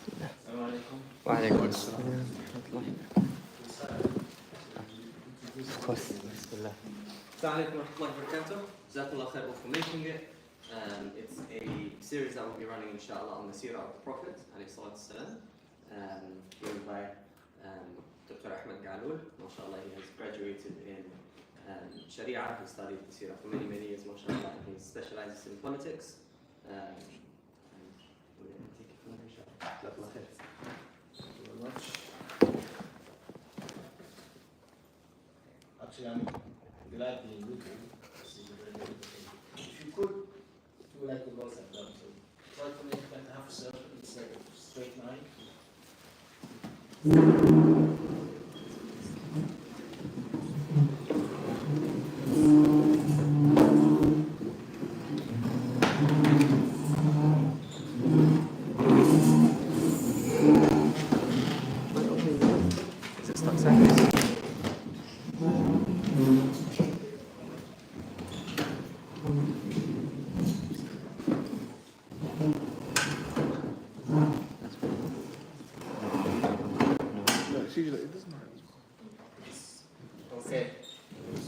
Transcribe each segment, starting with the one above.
السلام عليكم. وعليكم السلام ورحمة الله. بسم الله. Assalamu alaikum wa rahmatullahi wa barakatuh. Jazakallah khair for making it. It's a series that we'll be running inshallah on the Seerah of the Prophet given by Dr. Ahmed Gaaloul. MashaAllah, he has graduated in Sharia. He studied the Seerah for many, many years, MashaAllah. He specializes in politics. And we're going to take it from there, inshallah. Jazakallah khair. Thank you very much. Actually, I'm glad being with you. This is a very good thing. If you could do like the girls have done, so try to make like half a circle instead of straight line. Is it stuck sideways? Okay.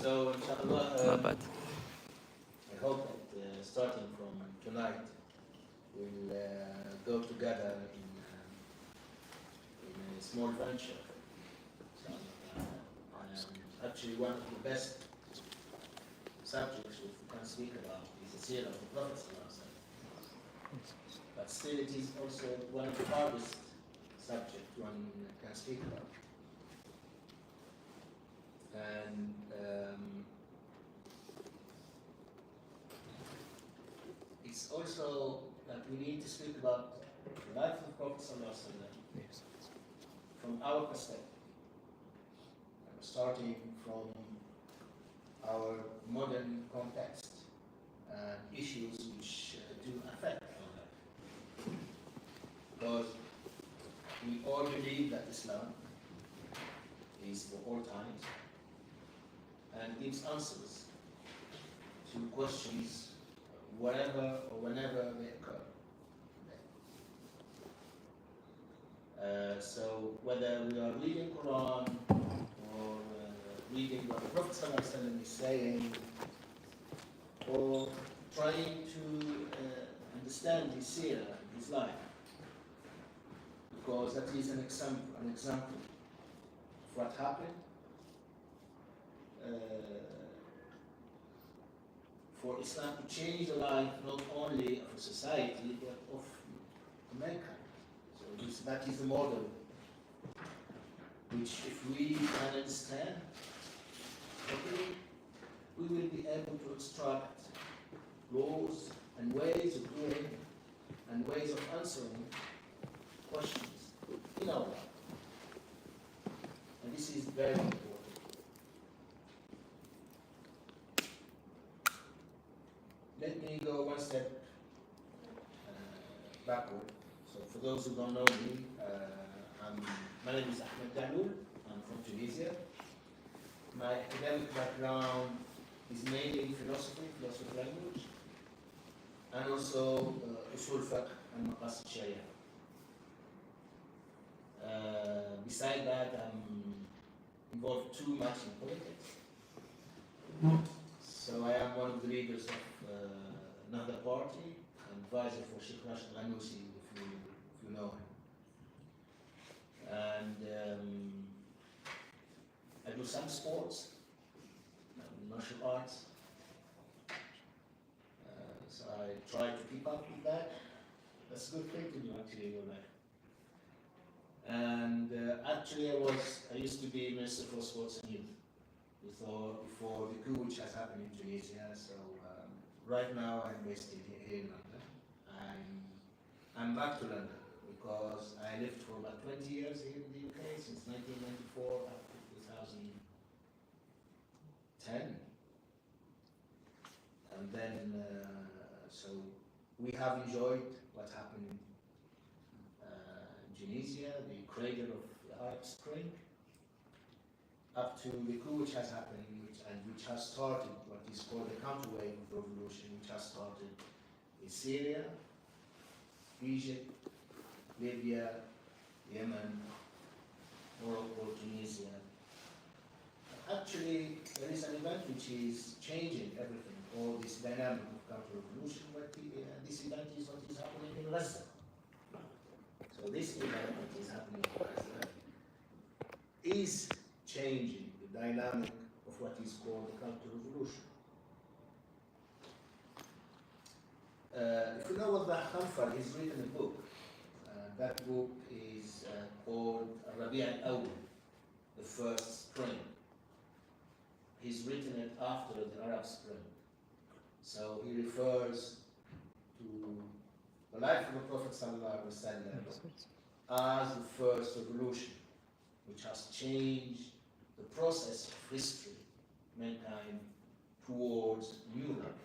So, inshallah, Not bad. I hope that starting from tonight, we'll go together in a small venture. So, actually, one of the best subjects which we can speak about is the Seerah of the Prophet. But still, it is also one of the hardest subjects one can speak about. And it's also that we need to speak about the life of the Prophet from our perspective, starting from our modern context and issues which do affect our life. Because we all believe that Islam is for all times and gives answers to questions wherever or whenever they occur. So whether we are reading Quran or reading what the Prophet ﷺ is saying, or trying to understand his seerah, his life, because that is an example of what happened for Islam to change the life not only of a society but of mankind. So that is the model which, if we can understand properly, we will be able to extract laws and ways of doing and ways of answering questions in our life. And this is very important. Let me go one step backward. So for those who don't know me, my name is Ahmed Gaaloul. I'm from Tunisia. My academic background is mainly in philosophy of language, and also usul fiqh and maqasid sharia. Beside that, I'm involved too much in politics. So I am one of the leaders of another party, advisor for Sheikh Rashid Ghanouchi, if you know him. And I do some sports, martial arts. So I try to keep up with that. That's a good thing to do actually in your life. And actually I used to be Minister for Sports and Youth before the coup which has happened in Tunisia. So right now I'm based here in London. I'm back to London because I lived for about 20 years here in the UK, since 1994 up to 2010. And then, so we have enjoyed what happened in Tunisia, the cradle of the Arab Spring, up to the coup which has happened, which has started what is called the counterwave revolution, which has started in Syria, Egypt, Libya, Yemen, Morocco, Tunisia. Actually, there is an event which is changing everything, all this dynamic of counter-revolution, but this event is what is happening in Gaza. So this event that is happening in Gaza is changing the dynamic of what is called the counter-revolution. If you know what the Khalfar, he's written a book. That book is called Rabi' al-Awwal, the first spring. He's written it after the Arab Spring. So he refers to the life of the Prophet ﷺ as the first revolution, which has changed the process of history, mankind, towards new life.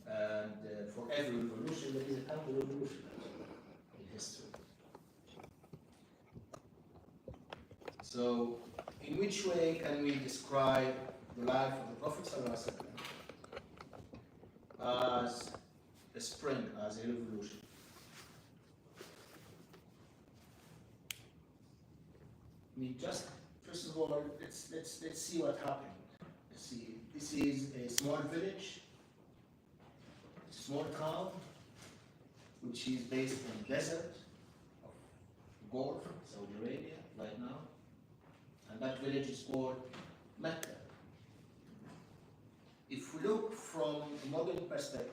And for every revolution, there is a counter-revolution in history. So, in which way can we describe the life of the Prophet ﷺ as a spring, as a revolution? I mean, just first of all, let's see what happened. Let's see. This is a small village, a small town, which is based in the desert of Gulf, Saudi Arabia, right now. And that village is called Mecca. If we look from a modern perspective,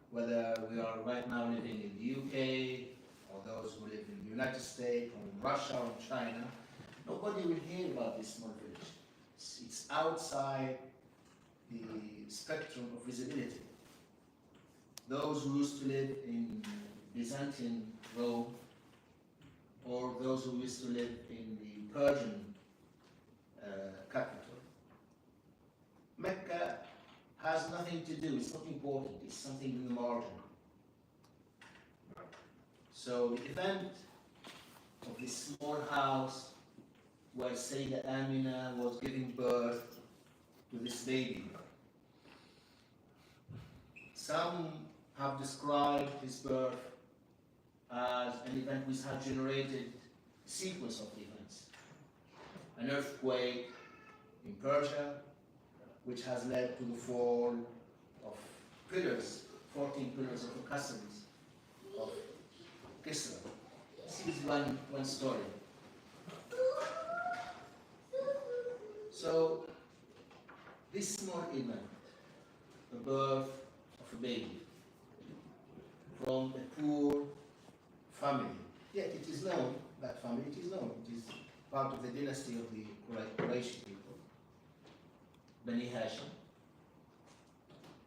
whether we are right now living in the UK, or those who live in the United States, or in Russia, or in China, nobody will hear about this small village. It's outside the spectrum of visibility. Those who used to live in Byzantine Rome, or those who used to live in the Persian capital. Mecca has nothing to do, it's not important, it's something in the margin. So the event of this small house where Sayyidah Amina was giving birth to this baby. Some have described his birth as an event which has generated a sequence of events. An earthquake in Persia, which has led to the fall of pillars, 14 pillars of the castles of Kisra. This is one story. So, this small event, the birth of a baby, from a poor family, yet it is known, that family, it is known, it is part of the dynasty of the Quraysh people, Bani Hashim.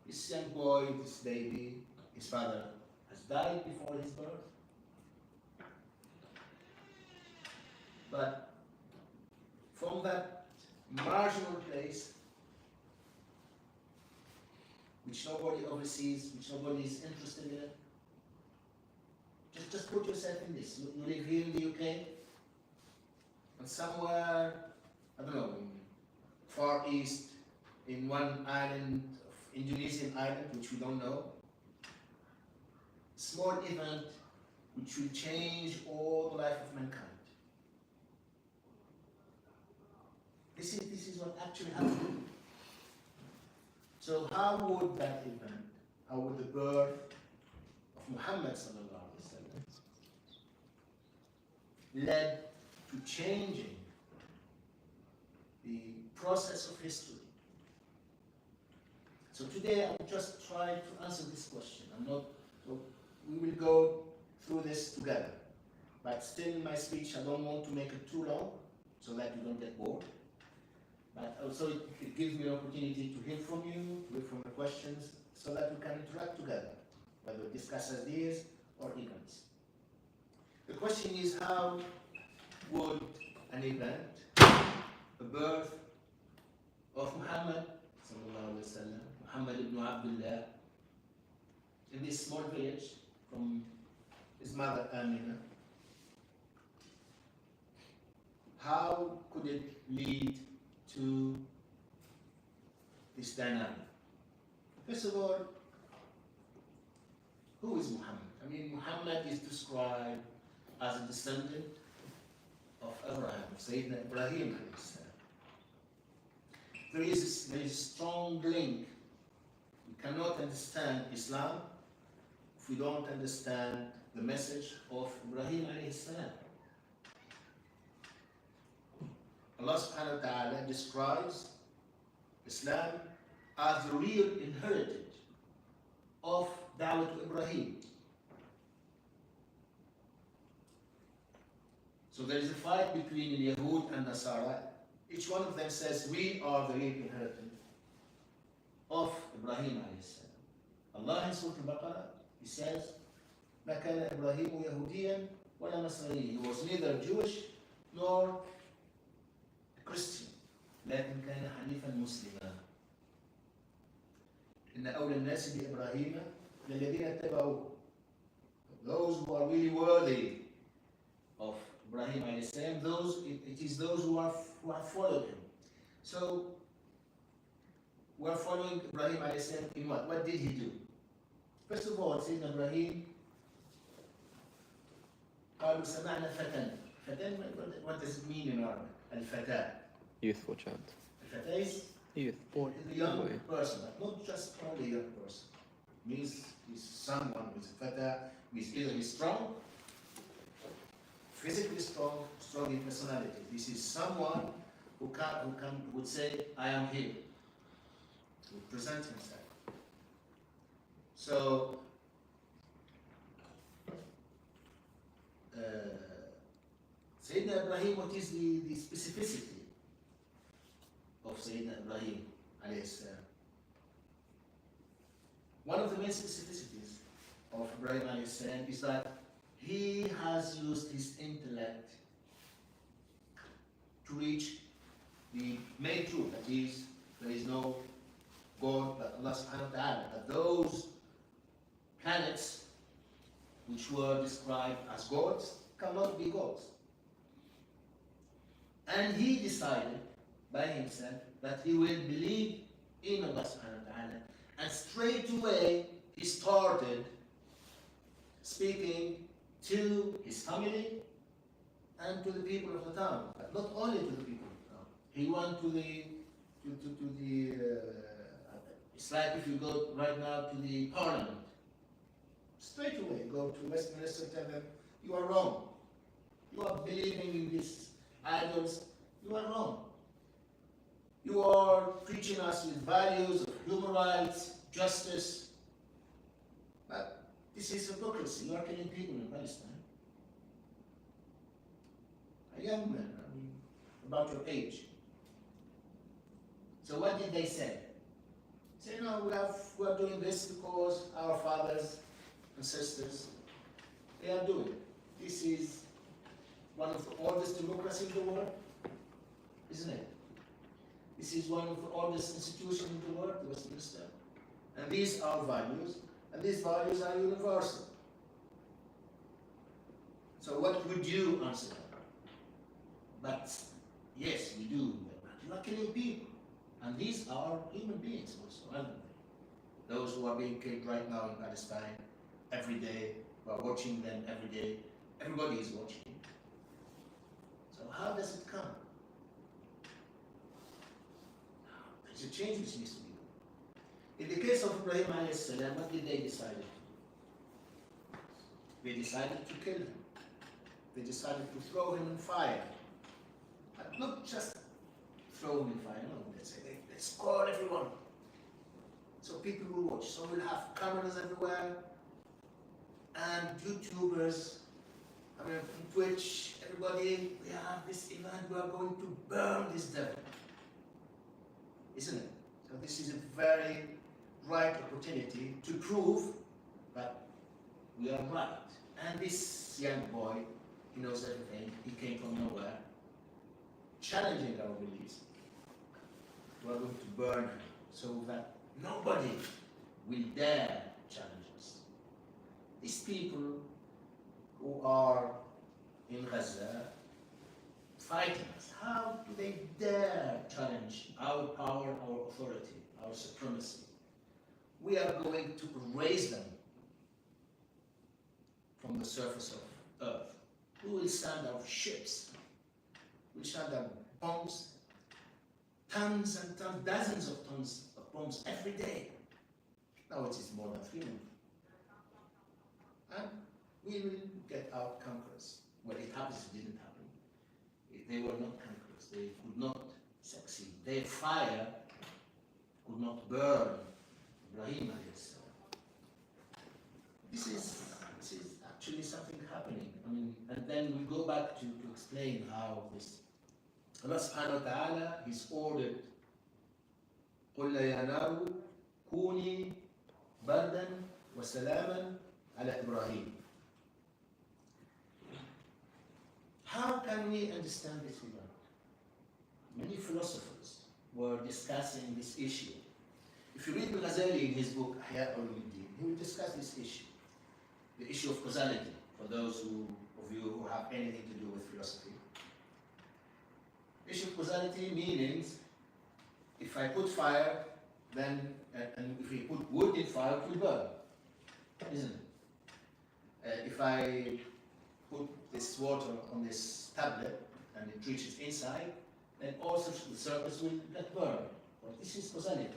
This young boy, this baby, his father has died before his birth. But from that marginal place, which nobody oversees, which nobody is interested in, just put yourself in this. You live here in the UK, and somewhere, I don't know, in Far East, in one island, of Indonesian island, which we don't know, small event which will change all the life of mankind. This is what actually happened. So how would that event, how would the birth of Muhammad sallallahu alaihi wasallam led to changing the process of history? So today I will just try to answer this question. So we will go through this together. But still in my speech, I don't want to make it too long so that you don't get bored. But also it gives me an opportunity to hear from you, to hear from your questions, so that we can interact together, whether we discuss ideas or events. The question is, how would an event, the birth of Muhammad, sallallahu alaihi wasallam, Muhammad ibn Abdullah, in this small village from his mother Amina, how could it lead to this dynamic? First of all, who is Muhammad? I mean, Muhammad is described as a descendant of Abraham, of Sayyidina Ibrahim. There is a strong link. We cannot understand Islam if we don't understand the message of Ibrahim alayhi salam. Allah subhanahu wa ta'ala describes Islam as the real inheritance of Dawah to Ibrahim. So there is a fight between Yahud and Nasara. Each one of them says, we are the real inheritance of Ibrahim alayhi salam. Allah in Surah Al-Baqarah, He says, ما كان إبراهيم يهوديا ولا نصرانيا. He was neither Jewish nor Christian. لكن كان حنيفا مسلما. إن أولى الناس بإبراهيم للذين اتبعوه. Those who are really worthy of Ibrahim alayhi salam, it is those who have followed him. So we are following Ibrahim alayhi salam in what? What did he do? First of all, Sayyidina Ibrahim, قالوا سمعنا فتى. فتى, what does it mean in Arabic? Al-Fatah. Youthful child. Al-Fatah is Youth. a young person, but not just only a young person. It means he's someone who is a Fatah, who is either strong, physically strong, strong in personality. This is someone who would say, I am here. Who would present himself. So, Sayyidina Ibrahim, what is the specificity of Sayyidina Ibrahim alayhi salam? One of the main specificities of Ibrahim alayhi salam is that he has used his intellect to reach the main truth, that is, there is no God but Allah subhanahu wa ta'ala, that those planets which were described as gods cannot be gods. And he decided by himself that he will believe in Allah subhanahu wa ta'ala, and straight away he started speaking to his family and to the people of the town, but not only to the people of the town. He went to the it's like if you go right now to the parliament, straight away go to Westminster, tell them, you are wrong. You are believing in these idols, you are wrong. You are preaching us with values of human rights, justice, but this is hypocrisy. You are killing people in Palestine. A young man, I mean, about your age. So what did they say? Say, no, we are doing this because our fathers and sisters, they are doing it. This is one of the oldest democracies in the world, isn't it? This is one of the oldest institutions in the world, the Westminster. And these are values, and these values are universal. So what would you answer them? But yes, we do. You are killing people. And these are human beings also, aren't they? Those who are being killed right now in Palestine, every day, we are watching them every day. Everybody is watching. So how does it come? There's a change which needs to be done. In the case of Ibrahim alayhi salam, what did they decide to do? They decided to kill him. They decided to throw him in fire. But not just throw him in fire, no, let's say, let's call everyone. So people will watch. So we'll have cameras everywhere, and YouTubers, I mean, Twitch, everybody, we have this event, we are going to burn this devil. Isn't it? So this is a very right opportunity to prove that we are right. And this young boy, he knows everything, he came from nowhere, challenging our beliefs. We are going to burn him so that nobody will dare challenge us. These people who are in Gaza fighting us, how do they dare challenge our power, our authority, our supremacy? We are going to erase them from the surface of Earth. We will send out ships. We'll send out bombs, tons and tons, dozens of tons of bombs every day. Now it is more than 3 months. And we will get our conquerors. Well, it happens, it didn't happen. They were not conquerors. They could not succeed. Their fire could not burn Ibrahim alayhi salam. This is actually something happening. I mean, and then we go back to explain how this. Allah subhanahu wa ta'ala, He's ordered, قُلْ يَا نَارُ كُونِي بَرْدًا وَسَلَامًا عَلَى إِبْرَاهِيمَ. How can we understand this event? Many philosophers were discussing this issue. If you read Al-Ghazali in his book, Ihya Ulumuddin, he will discuss this issue. The issue of causality, for those of you who have anything to do with philosophy. Issue of causality means if I put fire, then, and if we put wood in fire, it will burn, isn't it? If I put this water on this tablet and it reaches inside, then also the surface will get burned. Well, this is causality.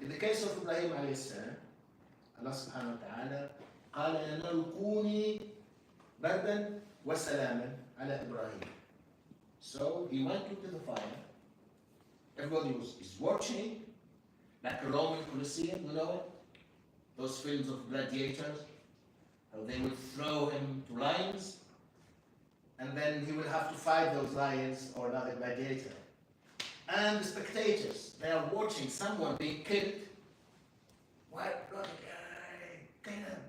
In the case of Ibrahim alayhi salam, Allah subhanahu wa ta'ala قال يا نار كوني بردا وسلاما على إبراهيم. So he went into the fire. Everybody is watching, like a Roman Colosseum, you know it? Those films of gladiators, how they would throw him to lions, and then he will have to fight those lions or another gladiator. And the spectators, they are watching someone being killed. Why? Kill him.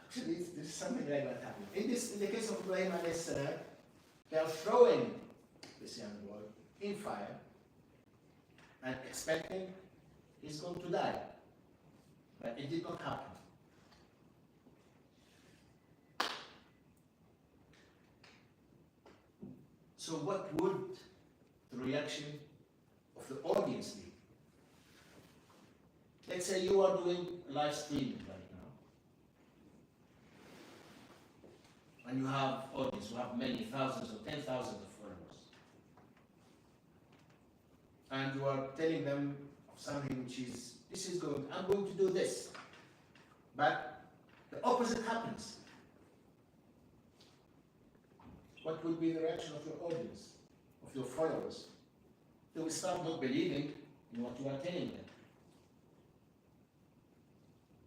Actually, there's something like that happening. In the case of Ibrahim alayhi salam, they are throwing this young boy in fire and expecting he's going to die. But it did not happen. So what would the reaction of the audience be? Let's say you are doing live streaming right now, and you have audience, you have many thousands or 10,000 of followers, and you are telling them something which is, this is going, I'm going to do this, but the opposite happens. What will be the reaction of your audience, of your followers? They will start not believing in what you are telling them.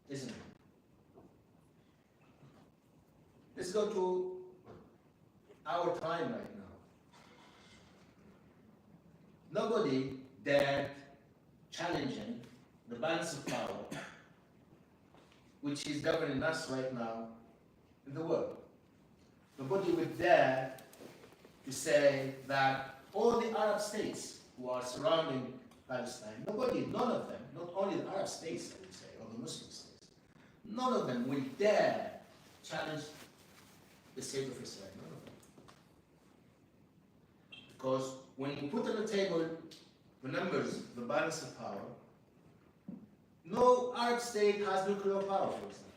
Isn't it? Let's go to our time right now. Nobody dared challenging the balance of power which is governing us right now in the world. Nobody would dare to say that all the Arab states who are surrounding Palestine, nobody, none of them, not only the Arab states, I would say, or the Muslim states, none of them will dare challenge the state of Israel, none of them. Because when you put on the table the numbers, the balance of power, no Arab state has nuclear power, for example.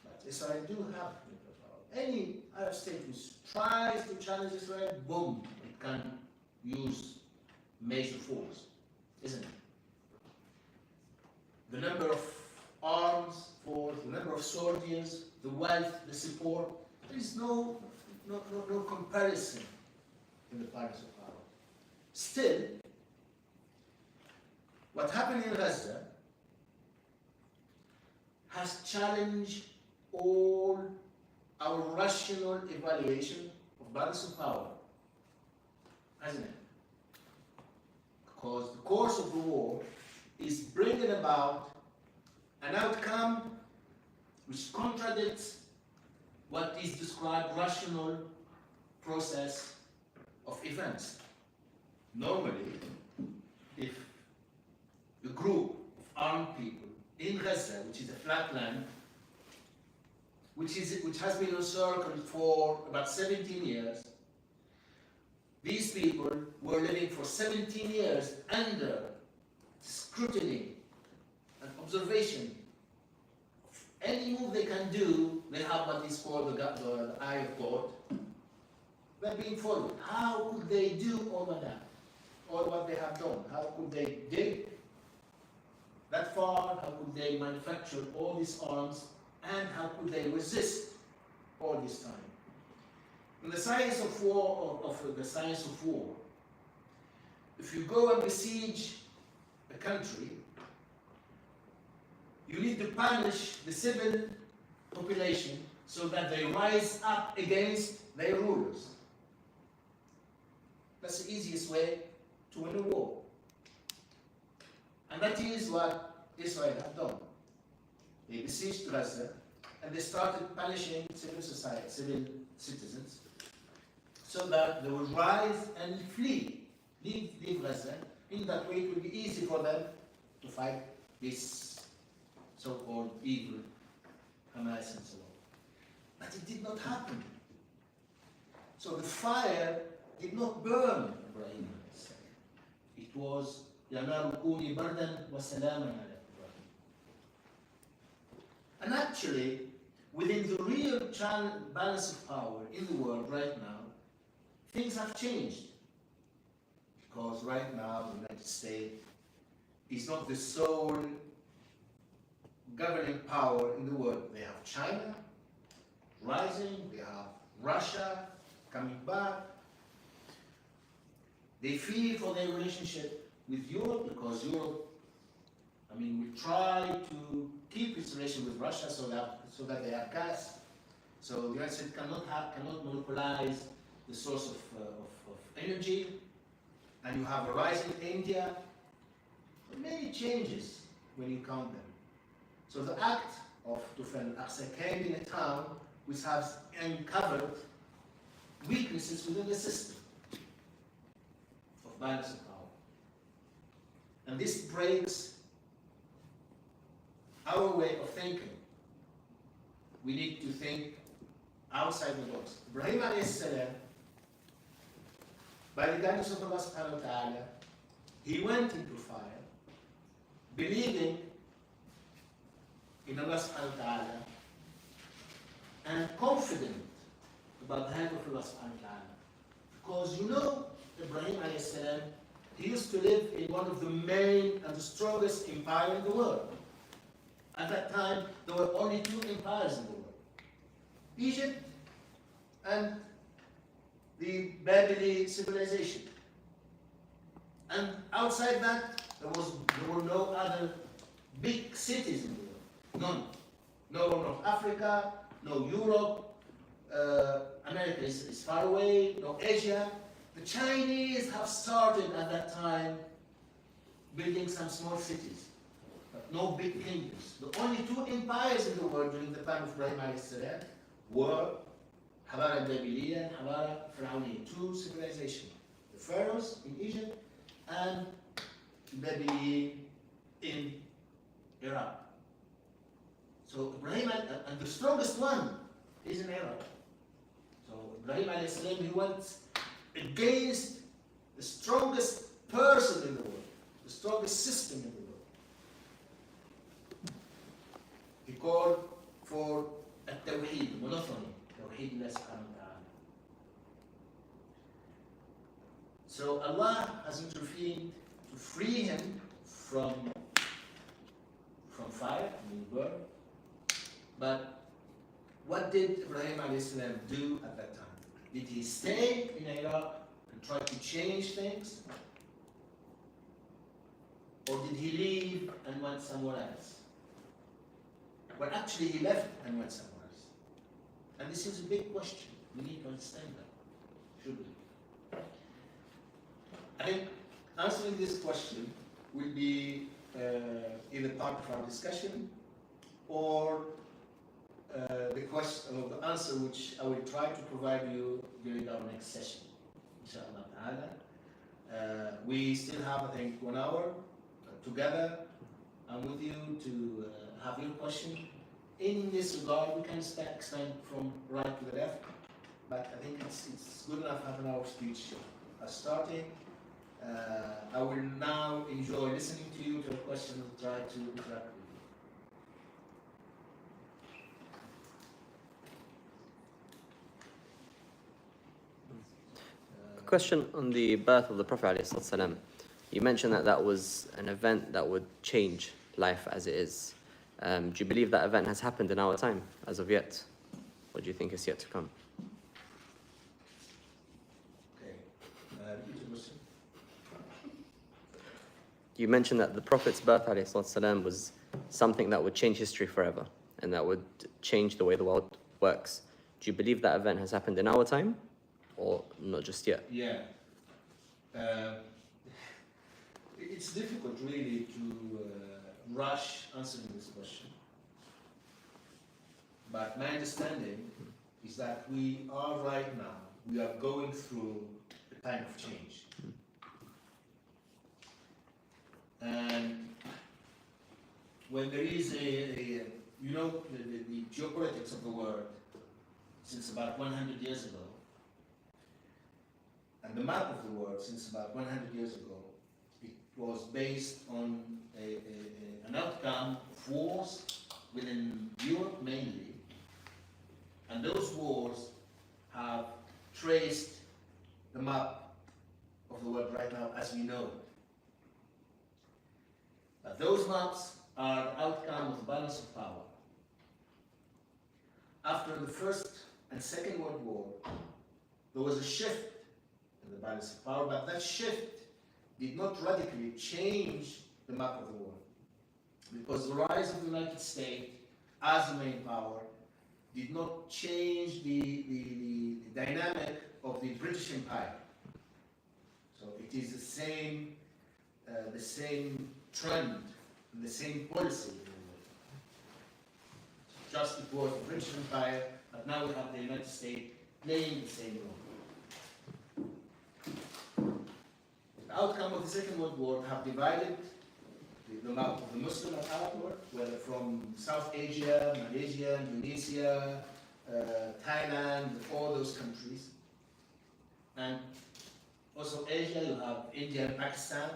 But Israel do have nuclear power. Any Arab state who tries to challenge Israel, boom, it can use major force, isn't it? The number of arms force, the number of soldiers, the wealth, the support, there is no comparison in the balance of power. Still, what happened in Gaza has challenged all our rational evaluation of balance of power, hasn't it? Because the course of the war is bringing about an outcome which contradicts what is described rational process of events. Normally, if a group of armed people in Gaza, which is a flat land, which has been encircled for about 17 years, these people were living for 17 years under scrutiny and observation of any move they can do, they have what is called the eye of God. They're being followed. How could they do all of that? All what they have done? How could they dig that far? How could they manufacture all these arms? And how could they resist all this time? In the science of war, the science of war, if you go and besiege a country, you need to punish the civil population so that they rise up against their rulers. That's the easiest way to win a war. And that is what Israel have done. They besieged Gaza and they started punishing civil society, civil citizens, so that they would rise and leave Gaza. In that way, it would be easy for them to fight this so-called evil Hamas and so on. But it did not happen. So the fire did not burn Ibrahim. It was يا نار كوني بردا وسلاما على إبراهيم. And actually, within the real balance of power in the world right now, things have changed. Because right now, the United States is not the sole governing power in the world. They have China rising, they have Russia coming back. They fear for their relationship with Europe because Europe, will try to keep its relation with Russia so that they have gas. So the United States cannot monopolize the source of energy. And you have a rising India. Many changes when you count them. So the act of Tufan al-Aqsa came in a time which has uncovered weaknesses within the system of balance of power. And this breaks our way of thinking. We need to think outside the box. Ibrahim alayhi salam, by the guidance of Allah subhanahu wa ta'ala, he went into fire, believing in Allah subhanahu wa ta'ala, and confident about the help of Allah subhanahu wa ta'ala. Because Ibrahim alayhi salam, he used to live in one of the main and the strongest empire in the world. At that time, there were only two empires in the world. Egypt and the Babylonian civilization. And outside that, there were no other big cities in the world. None. No North Africa, no Europe, America is far away, no Asia. The Chinese have started at that time building some small cities, but no big kingdoms. The only two empires in the world during the time of Ibrahim alayhi salam were Habara Babylonian and Habara Pharaonian, two civilizations. The pharaohs in Egypt and Babylon in Iraq. So Ibrahim, and the strongest one is in Iraq. So Ibrahim alayhi salam, he went against the strongest person in the world, the strongest system in the world. He called for at-tawheed, monotony, tawheed Allah subhanahu wa ta'ala. So Allah has intervened to free him from fire, burn. But what did Ibrahim alayhi salam do at that time? Did he stay in Iraq and try to change things? Or did he leave and went somewhere else? Well, actually he left and went somewhere else. And this is a big question. We need to understand that, should we? I think answering this question will be either part of our discussion or the question or the answer which I will try to provide you during our next session, inshallah ta'ala. We still have, I think, 1 hour together. I'm with you to have your question. In this regard, we can expand from right to the left, but I think it's good enough to have an hour speech starting. I will now enjoy listening to you, to your questions, and try to interact with you. question on the birth of the Prophet ﷺ. You mentioned that that was an event that would change life as it is. Do you believe that event has happened in our time as of yet? Or do you think it's yet to come? Okay. Repeat the question. You mentioned that the Prophet's birth ﷺ was something that would change history forever and that would change the way the world works. Do you believe that event has happened in our time or not just yet? Yeah. It's difficult really to rush answering this question. But my understanding is that we are right now, we are going through a time of change. And when there is the geopolitics of the world since about 100 years ago, and the map of the world since about 100 years ago, it was based on an outcome of wars within Europe mainly, and those wars have traced the map of the world right now as we know it. But those maps are the outcome of the balance of power. After the First and Second World War, there was a shift in the balance of power, but that shift did not radically change the map of the world. Because the rise of the United States as the main power did not change the dynamic of the British Empire. So it is the same trend and the same policy in the world. Just it was the British Empire, but now we have the United States playing the same role. The outcome of the Second World War have divided the map of the Muslim and Arab world, whether from South Asia, Malaysia, Indonesia, Thailand, all those countries. And also Asia, you have India and Pakistan.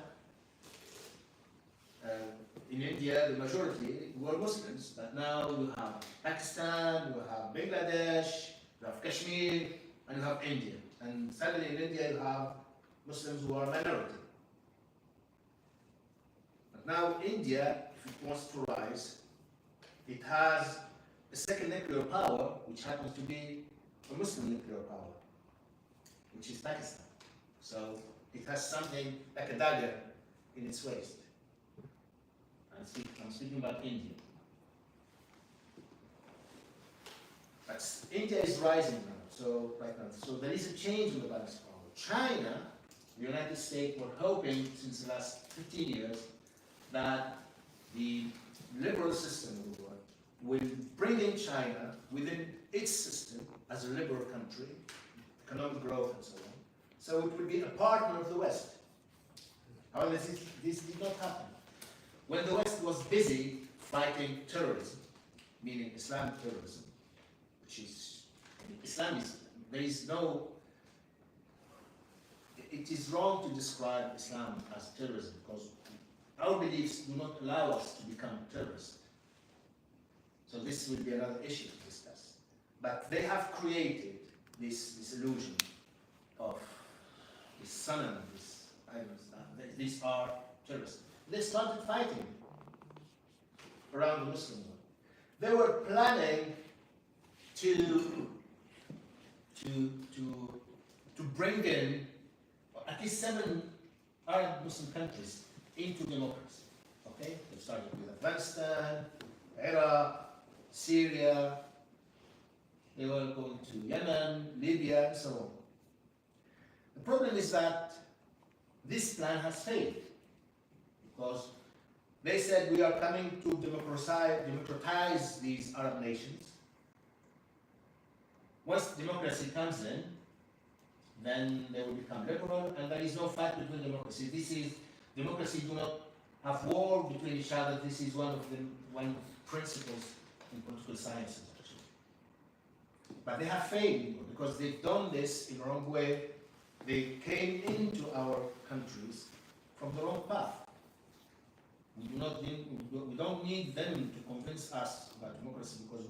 In India, the majority were Muslims, but now you have Pakistan, you have Bangladesh, you have Kashmir, and you have India. And suddenly in India, you have Muslims who are minority. But now India, if it wants to rise, it has a second nuclear power, which happens to be a Muslim nuclear power, which is Pakistan. So it has something like a dagger in its waist. I'm speaking about India. But India is rising now, so there is a change in the balance of power. China, the United States, were hoping since the last 15 years that the liberal system of the world will bring in China within its system as a liberal country, economic growth and so on. So it would be a partner of the West. However, this did not happen. When the West was busy fighting terrorism, meaning Islamic terrorism, which is, there is no, it is wrong to describe Islam as terrorism because our beliefs do not allow us to become terrorists. So this will be another issue to discuss. But they have created this illusion of this sun, these are terrorists. They started fighting around the Muslim world. They were planning to bring in at least 7 Arab Muslim countries into democracy. Okay? They started with Afghanistan, Iraq, Syria. They were going to Yemen, Libya, and so on. The problem is that this plan has failed. Because they said we are coming to democratize these Arab nations. Once democracy comes in, then they will become liberal, and there is no fight between democracy. Democracy do not have war between each other. This is one of the principles in political sciences, actually. But they have failed because they've done this in the wrong way. They came into our countries from the wrong path. We don't need them to convince us about democracy because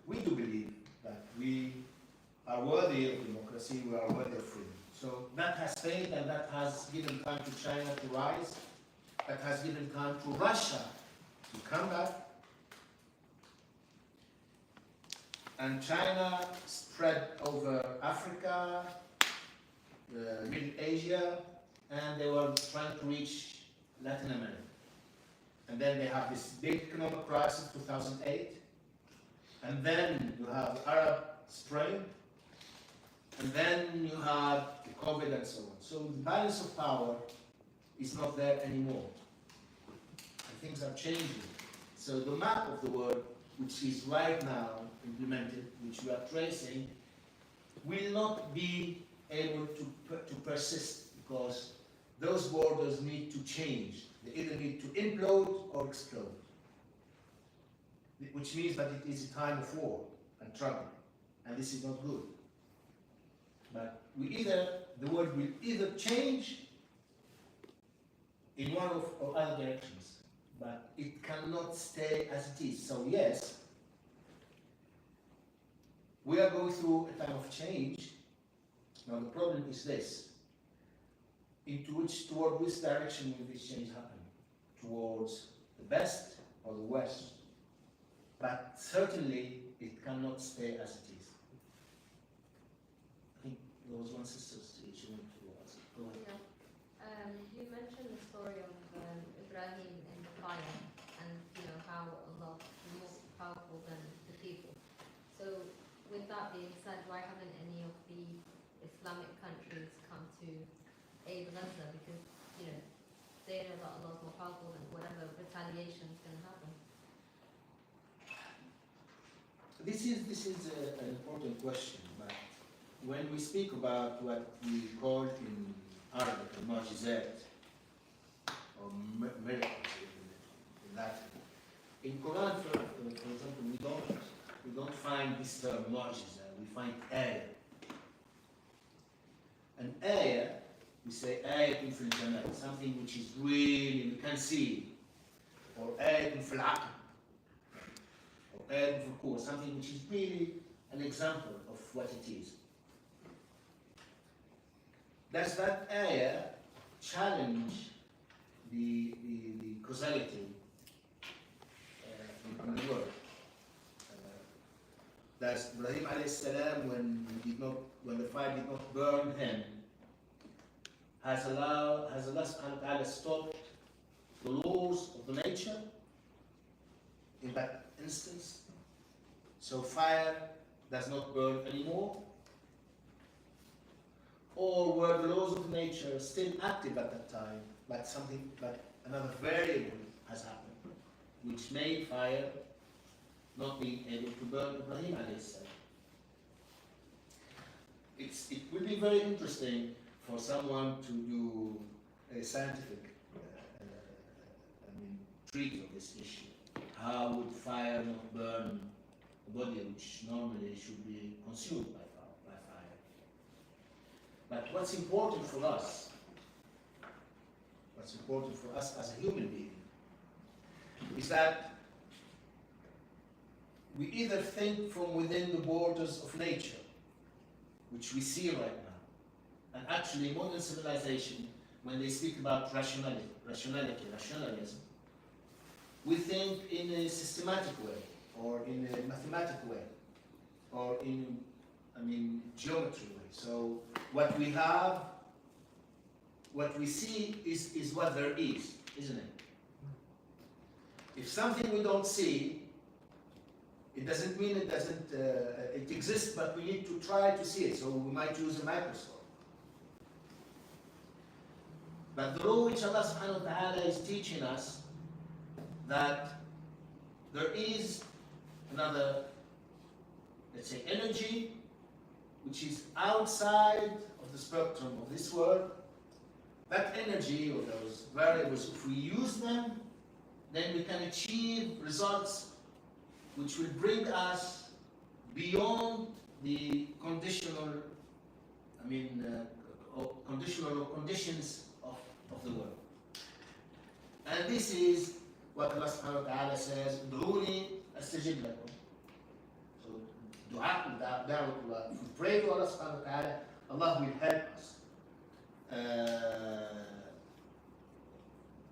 we do believe that we are worthy of democracy, we are worthy of freedom. So that has failed, and that has given time to China to rise. That has given time to Russia to come back. And China spread over Africa, Middle Asia, and they were trying to reach Latin America. And then they have this big economic crisis, 2008. And then you have Arab Spring. And then you have COVID and so on. So the balance of power is not there anymore. And things are changing. So the map of the world, which is right now implemented, which we are tracing, will not be able to persist because those borders need to change. They either need to implode or explode, which means that it is a time of war and trouble, and this is not good. But the world will either change in one or other directions, but it cannot stay as it is. So yes, we are going through a time of change. Now the problem is this: toward which direction will this change happen? Towards the best or the worst? But certainly it cannot stay as it is. I think there was one sister stage you want to ask. Go ahead. Yeah. You mentioned the story of Ibrahim in the fire, and how Allah is more powerful than the people. So, with that being said, why haven't any of the Islamic countries come to aid Gaza? Because they know that Allah is more powerful than whatever retaliation is going to happen. This is an important question, but when we speak about what we call in Arabic al-Mu'jizat, or miracles in Latin, in Quran, for example, we don't find this term mu'jiza, we find ayah. An ayah, we say ayatun fil jamal, something which is really, we can see, or ayatun fil aql, or ayatun fil quwwah, something which is really an example of what it is. Does that ayah challenge the causality in the world? Does Ibrahim alayhi salam, when the fire did not burn him, has Allah subhanahu wa ta'ala stopped the laws of the nature in that instance? So fire does not burn anymore? Or were the laws of nature still active at that time, but another variable has happened, which made fire not being able to burn Ibrahim alayhi salam? It will be very interesting for someone to do a scientific treat of this issue. How would fire not burn a body which normally should be consumed by fire? But what's important for us as a human being, is that we either think from within the borders of nature, which we see right now, and actually modern civilization, when they speak about rationalism, we think in a systematic way, or in a mathematical way, or in, geometry way. So what we have, what we see is what there is, isn't it? If something we don't see, it doesn't mean it doesn't, it exists, but we need to try to see it. So we might use a microscope. But the law which Allah subhanahu wa ta'ala is teaching us, that there is another, let's say, energy which is outside of the spectrum of this world. That energy, or those variables, if we use them, then we can achieve results which will bring us beyond the conditional conditions of the world. And this is what Allah subhanahu wa ta'ala says, "Ud'uni astajib lakum." So, dua, da'watullah. If we pray to Allah subhanahu wa ta'ala, Allah will help us.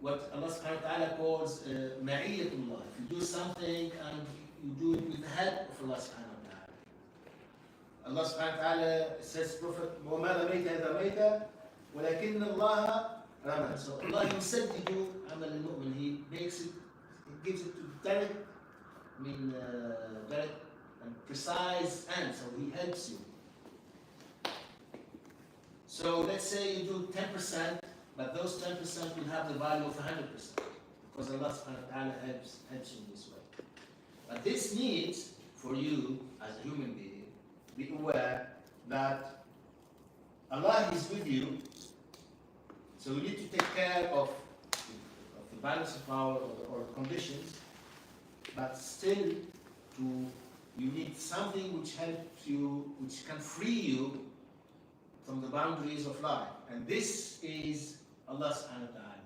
what Allah subhanahu wa ta'ala calls ma'iyatullah. If you do something and you do it with the help of Allah subhanahu wa ta'ala. Allah subhanahu wa ta'ala says, Prophet, وَمَا رَمَيْتَ إِذْ رَمَيْتَ وَلَكِنَّ اللَّهَ رَمَى. So Allah يُسَدِّدُ عَمَلَ الْمُؤْمِنِ. He makes it, He gives it to direct, direct and precise answer. He helps you. So let's say you do 10%, but those 10% will have the value of 100% because Allah subhanahu wa ta'ala helps you in this way. But this needs for you as a human being, be aware that Allah is with you, so we need to take care of the balance of power or conditions, but still you need something which helps you, which can free you from the boundaries of life. And this is Allah subhanahu wa ta'ala.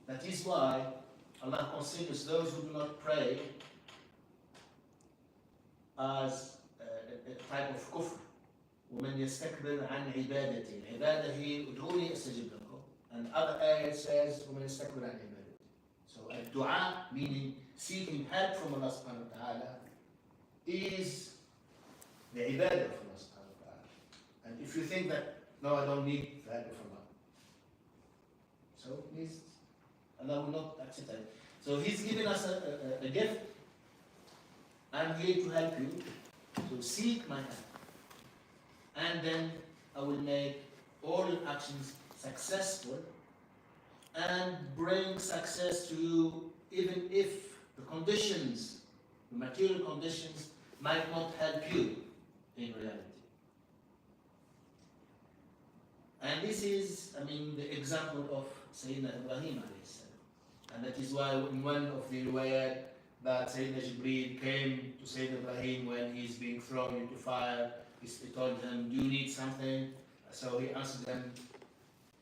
That is why Allah considers those who do not pray as a type of kufr. وَمَنْ يَسْتَكْبِرْ عَنْ عِبَادَتِي. عِبَادَةِ هِي أُدْعُونِي أَسْتَجِبْ لَكُمْ. And other ayat says وَمَنْ يَسْتَكْبِرْ عَنْ عِبَادَتِي. So dua, meaning seeking help from Allah subhanahu wa ta'ala, is the ibadah of Allah subhanahu wa ta'ala. And if you think that, no, I don't need the help of Allah, so please, Allah will not accept that. So He's given us a gift. I'm here to help you. So seek my help. And then I will make all your actions successful and bring success to you, even if the conditions, the material conditions, might not help you in reality. And this is, the example of Sayyidina Ibrahim alayhi salam. And that is why in one of the riwayat that Sayyidina Jibreel came to Sayyidina Ibrahim when he's being thrown into fire, he told him, do you need something? So he answered them,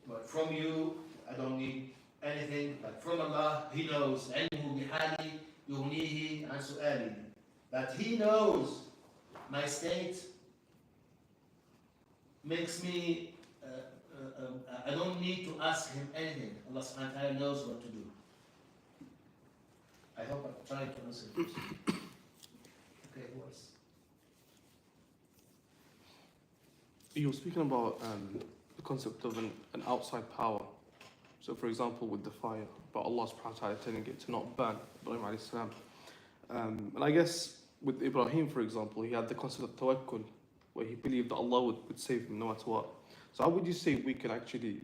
but from you, I don't need anything, but from Allah, He knows, عِلْمُهُ بِحَالِي يُغْنِيهِ عَنْ سُؤَالِهِ. That He knows my state makes me, I don't need to ask Him anything. Allah subhanahu wa ta'ala knows what to do. I hope I'm trying to answer this. Okay, who else? You were speaking about the concept of an outside power. So, for example, with the fire, but Allah subhanahu wa ta'ala telling it to not burn, Ibrahim alayhi salam. And I guess with Ibrahim, for example, he had the concept of tawakkul, where he believed that Allah would save him no matter what. So how would you say we can actually,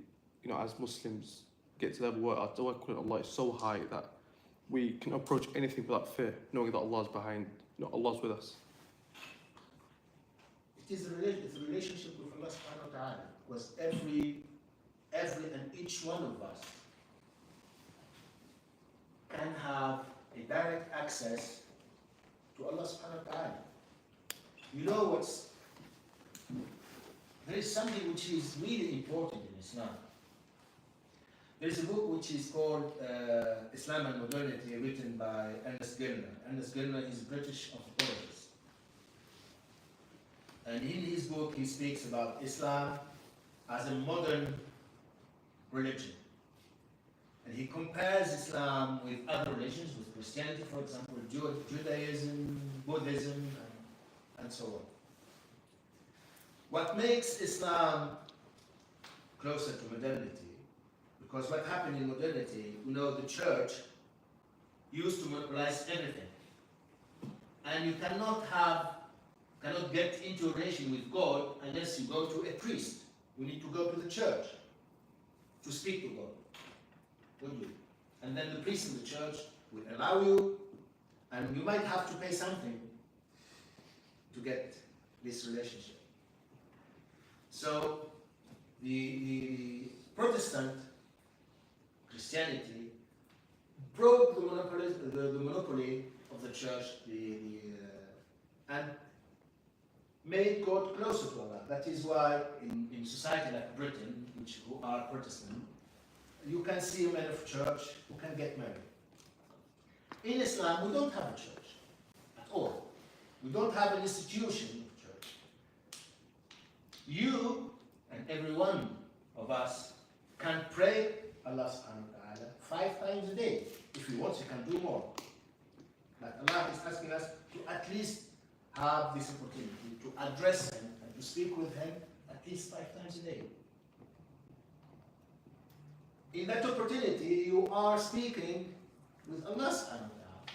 as Muslims, get to the level where our tawakkul on Allah is so high that we can approach anything without fear, knowing that Allah is behind, Allah's with us? It is a relationship with Allah subhanahu wa ta'ala, because every and each one of us can have a direct access to Allah subhanahu wa ta'ala. You know there is something which is really important in Islam. There is a book which is called Islam and Modernity, written by Ernest Gellner. Ernest Gellner is a British anthropologist. And in his book, he speaks about Islam as a modern religion. And he compares Islam with other religions, with Christianity, for example, Judaism, Buddhism, and so on. What makes Islam closer to modernity, because what happened in modernity, the church used to monopolize everything. And you cannot get into a relation with God unless you go to a priest. You need to go to the church to speak to God. Would you? And then the priest in the church will allow you, and you might have to pay something to get this relationship. So the Protestant Christianity broke the monopoly of the church and made God closer to Allah. That is why in society like Britain, who are Protestant, you can see men of church who can get married. In Islam, we don't have a church at all. We don't have an institution of church. You and every one of us can pray Allah subhanahu wa ta'ala 5 times a day. If he wants, he can do more. But Allah is asking us to at least have this opportunity to address him and to speak with him at least 5 times a day. In that opportunity, you are speaking with Allah subhanahu wa ta'ala.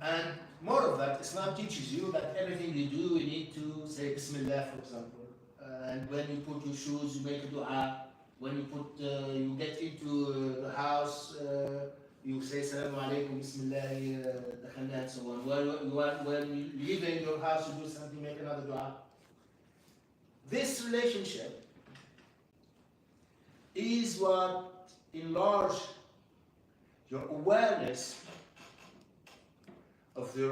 And more of that, Islam teaches you that everything you do, you need to say Bismillah, for example. And when you put your shoes, you make a dua. When you get into the house, you say Assalamu alaikum, Bismillah, dakhalna, and so on. When you leave in your house, you do something, make another dua. This relationship is what enlarges your awareness of the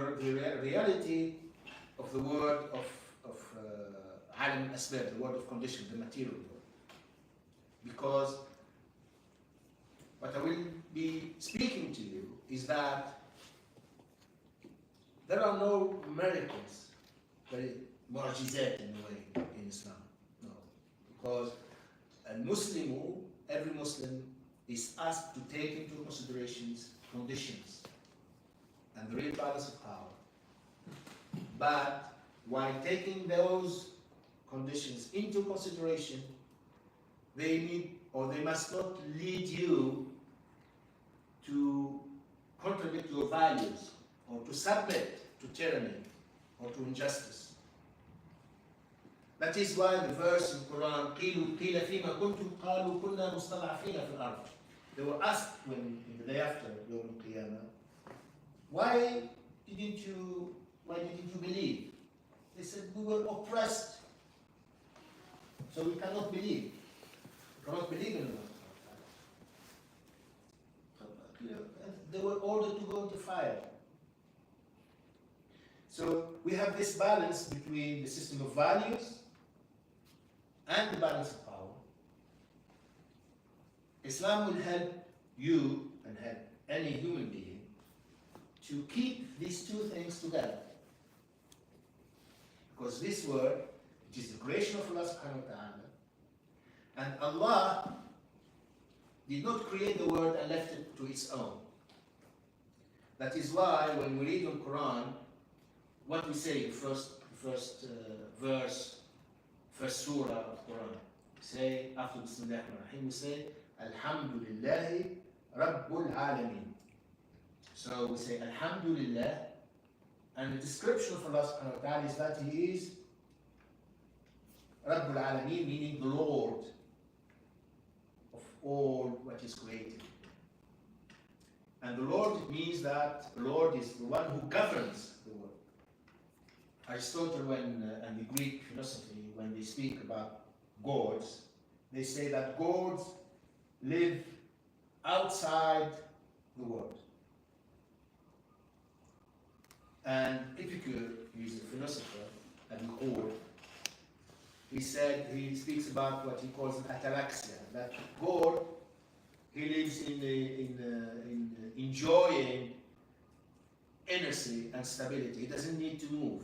reality of the word of alam asbab, the word of condition, the material world. Because what I will be speaking to you is that there are no miracles, very mu'jizat in a way in Islam. No. Because every Muslim is asked to take into considerations conditions and the real balance of power. But while taking those conditions into consideration, they must not lead you to contradict your values or to submit to tyranny or to injustice. That is why the verse in Quran, قِيلَ فِيمَا كُنْتُمْ قَالُوا كُنَّا مُسْتَضْعَفِينَ فِي الْأَرْضِ. They were asked in the day after Yawm al-Qiyamah, why didn't you believe? They said, we were oppressed, so we cannot believe. We cannot believe in Allah. They were ordered to go into fire. So we have this balance between the system of values and the balance of power. Islam will help you and help any human being to keep these two things together. Because this word, it is the creation of Allah subhanahu wa ta'ala, and Allah did not create the word and left it to its own. That is why when we read in Quran, what we say, the first verse, first surah of Quran, we say after Bismillah ar-Rahim, we say Alhamdulillahi Rabbul Alameen. So we say Alhamdulillah, and the description of Allah subhanahu wa ta'ala is that He is Rabbul Alameen, meaning the Lord of all what is created. And the Lord means that the Lord is the one who governs the world. Aristotle and the Greek philosophy, when they speak about gods, they say that gods live outside the world. And Epicure, who is a philosopher at Gaaloul, he speaks about what he calls ataraxia, that God, he lives in enjoying inercy and stability. He doesn't need to move.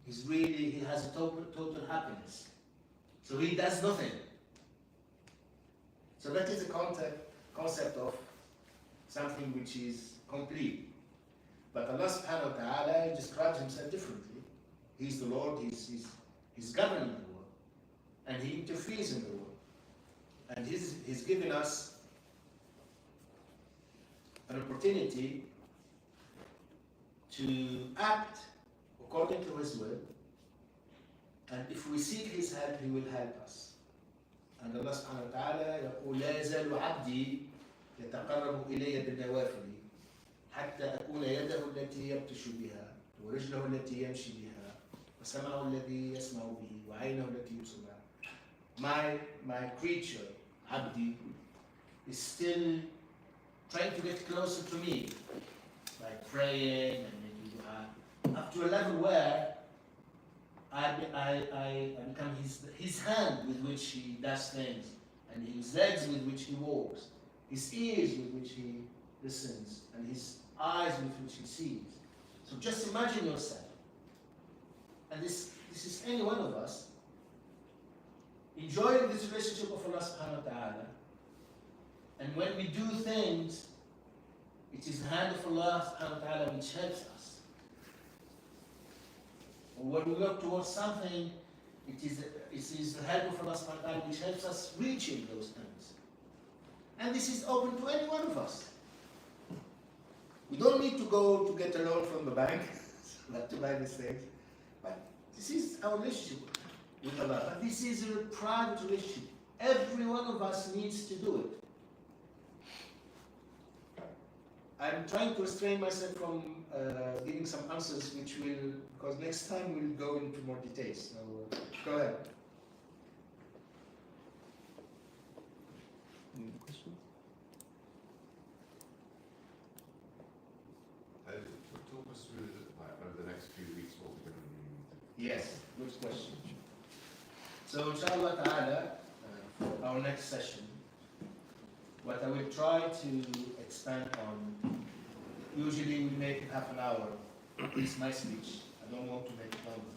He has a total happiness. So he does nothing. So that is the concept of something which is complete. But Allah subhanahu wa ta'ala describes himself differently. He's the Lord, he's governing the world. And he interferes in the world. And he's given us an opportunity to act according to his will. And if we seek his help, he will help us. And Allah subhanahu wa ta'ala يقول لا يزال عبدي يتقرب إلي بالنوافل حتى أكون يده التي يبطش بها ورجله التي يمشي بها وسمعه الذي يسمع به وعينه التي يبصر بها. My creature, Abdi, is still trying to get closer to me by praying and making dua, up to a level where I become his hand with which he does things, and his legs with which he walks, his ears with which he listens, and his eyes with which he sees. So just imagine yourself, and this is any one of us, enjoying this relationship of Allah subhanahu wa ta'ala. And when we do things, it is the hand of Allah subhanahu wa ta'ala which helps us. Or when we work towards something, it is the help of Allah subhanahu wa ta'ala which helps us reaching those things. And this is open to any one of us. We don't need to go to get a loan from the bank not to buy these things. But this is our relationship with Allah. But this is a private relationship. Every one of us needs to do it. I'm trying to restrain myself from giving some answers which will, because next time we'll go into more details. So go ahead. Any other questions? Talk us through over the next few weeks what we're going to be doing. Yes, good question. So inshallah ta'ala, for our next session, what I will try to expand on, usually we make it half an hour. It's my speech. I don't want to make it longer.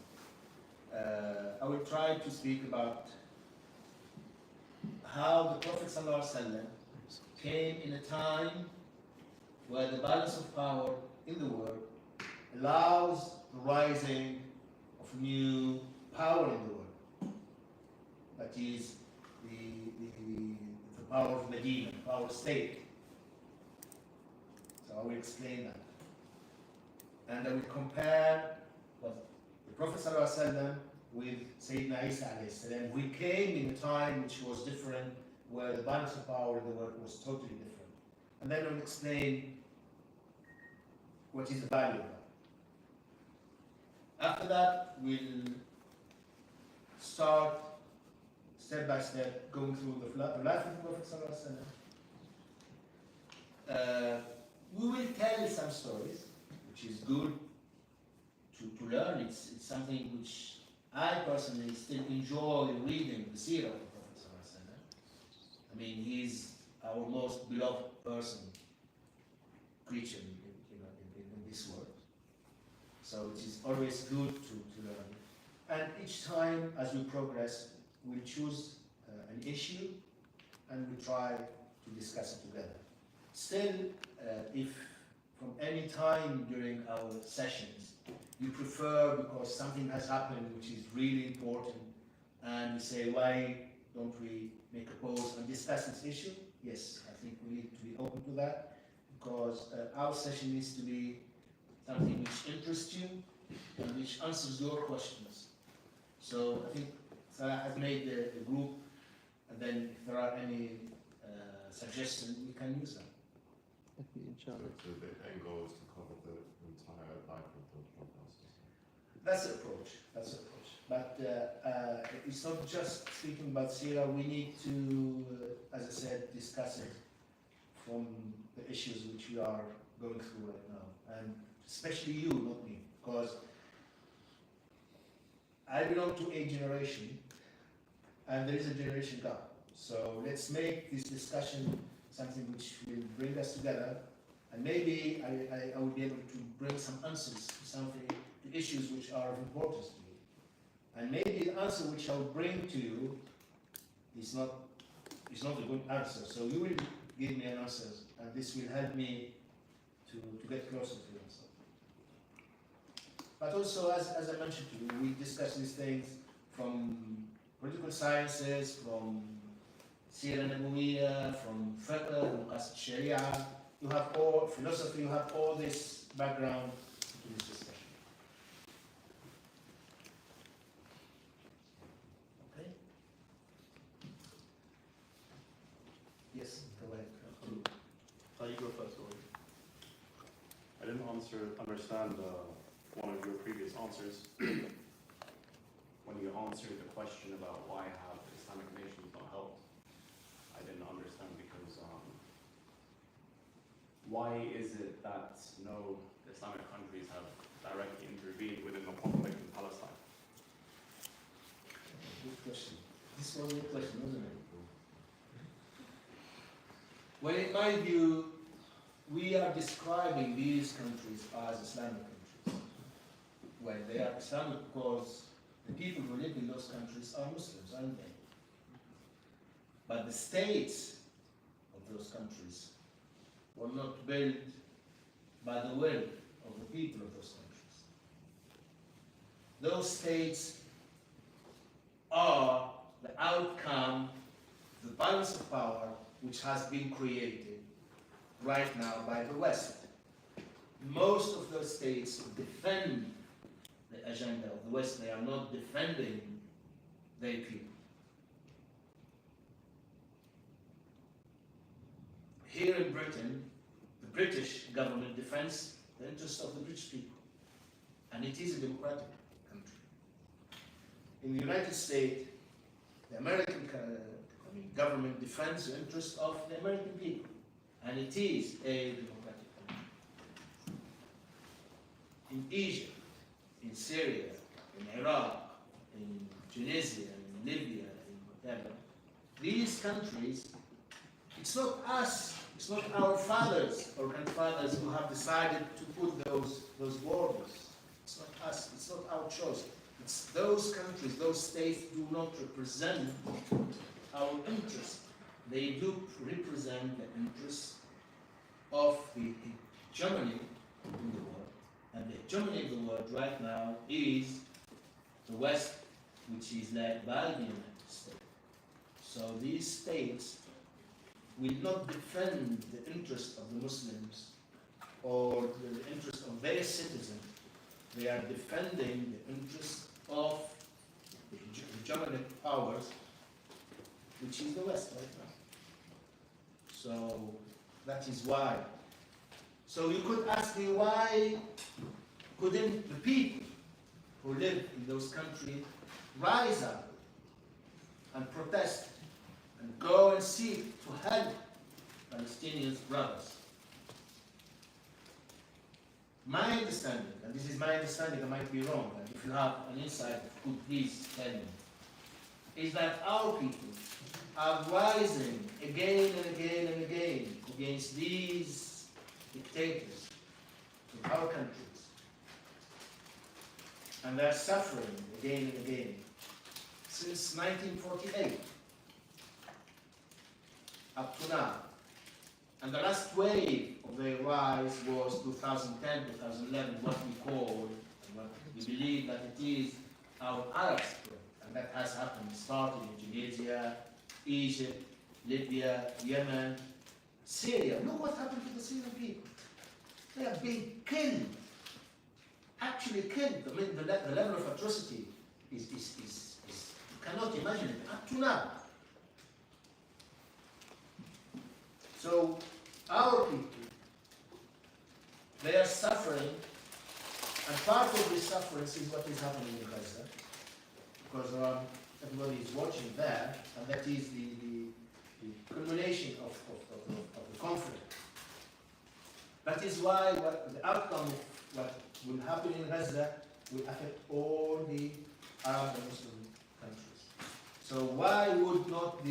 I will try to speak about how the Prophet ﷺ came in a time where the balance of power in the world allows the rising of new power in the world. That is the power of Medina, power state. So I will explain that. And I will compare what the Prophet ﷺ with Sayyidina Isa alayhi salam. We came in a time which was different, where the balance of power in the world was totally different. And then I will explain what is the value of that. After that, we'll start step by step going through the life of the Prophet ﷺ. We will tell some stories, which is good to learn. It's something which I personally still enjoy reading, the Seerah of the Prophet ﷺ. I mean, he's our most beloved person, creature in this world. So it is always good to learn. And each time as we progress, we'll choose an issue and we'll try to discuss it together. Still, if from any time during our sessions you prefer, because something has happened which is really important, and you say, why don't we make a pause and discuss this issue? Yes, I think we need to be open to that, because our session needs to be something which interests you and which answers your questions. So I think Seerah has made a group, and then if there are any suggestions, we can use them. So the end goal is to cover the entire life of the Prophet. That's the approach. That's the approach. But it's not just speaking about Seerah. We need to, as I said, discuss it from the issues which we are going through right now, and especially you, not me, because I belong to a generation, and there is a generation gap. So let's make this discussion something which will bring us together, and maybe I will be able to bring some answers to something, to issues which are of importance to you. And maybe the answer which I will bring to you is not a good answer. So you will give me an answer, and this will help me to get closer to the answer. But also, as I mentioned to you, we discuss these things from political sciences, from Seerah Nabawiyya, from fiqh, from Qasid Sharia. You have all philosophy, you have all this background to this discussion. Okay? Yes, go ahead. You go first, Roy. I didn't understand one of your previous answers when you answered the question about why have Islamic nations not helped. I didn't understand because why is it that no Islamic countries have directly intervened within the conflict in Palestine? Good question. This was your question, wasn't it? Well, in my view, we are describing these countries as Islamic countries. Well, they are Islamic because the people who live in those countries are Muslims, aren't they? But the states of those countries were not built by the will of the people of those countries. Those states are the outcome, the balance of power, which has been created right now by the West. Most of those states defend the agenda of the West. They are not defending their people. Here in Britain, the British government defends the interests of the British people, and it is a democratic country. In the United States, the American government defends the interests of the American people, and it is a democratic country. In Egypt, in Syria, in Iraq, in Tunisia, in Libya, in whatever, these countries, it's not us, it's not our fathers or grandfathers who have decided to put those borders. It's not us, it's not our choice. It's those countries, those states do not represent our interests. They do represent the interests of the hegemony in the world. And the hegemony of the world right now is the West, which is led by the United States. So these states will not defend the interests of the Muslims or the interests of their citizens. They are defending the interests of the hegemonic powers, which is the West right now. So that is why. So you could ask me, why couldn't the people who live in those countries rise up and protest and go and seek to help Palestinian brothers? My understanding, and this is my understanding, I might be wrong, and if you have an insight, could please tell me, is that our people are rising again and again and again against these dictators in our countries. And they're suffering again and again since 1948 up to now. And the last wave of their rise was 2010, 2011, what we call, and what we believe that it is our Arab Spring. And that has happened, starting in Tunisia, Egypt, Libya, Yemen, Syria. Look what happened to the Syrian people. They are being killed, actually killed. I mean, the level of atrocity is you cannot imagine it up to now. So our people, they are suffering, and part of this suffering is what is happening in Gaza, because everybody is watching there, and that is the culmination of the conflict. That is why the outcome of what will happen in Gaza will affect all the Arab and Muslim countries. So why would not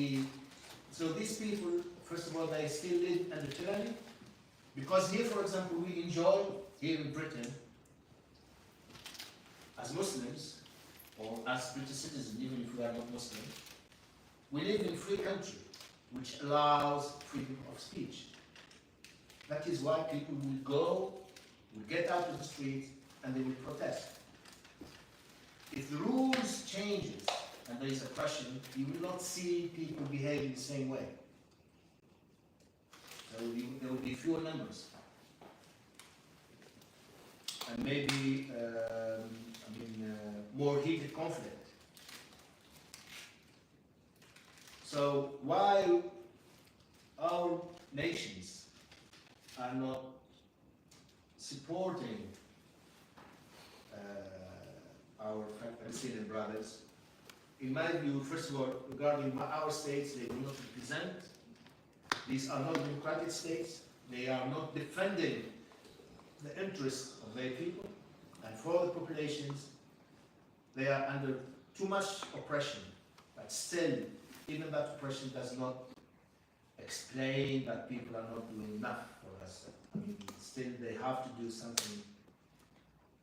so these people, first of all, they still live under tyranny? Because here, for example, we enjoy, here in Britain, as Muslims, or as British citizens, even if we are not Muslim, we live in a free country, which allows freedom of speech. That is why people will get out of the streets, and they will protest. If the rules changes, and there is oppression, you will not see people behaving the same way. There will be fewer numbers. And maybe, more heated conflict. So while our nations are not supporting our Palestinian brothers, in my view, first of all, regarding our states, they do not represent. These are not democratic states. They are not defending the interests of their people. And for the populations, they are under too much oppression. But still, even that oppression does not explain that people are not doing enough for us. I mean, still they have to do something.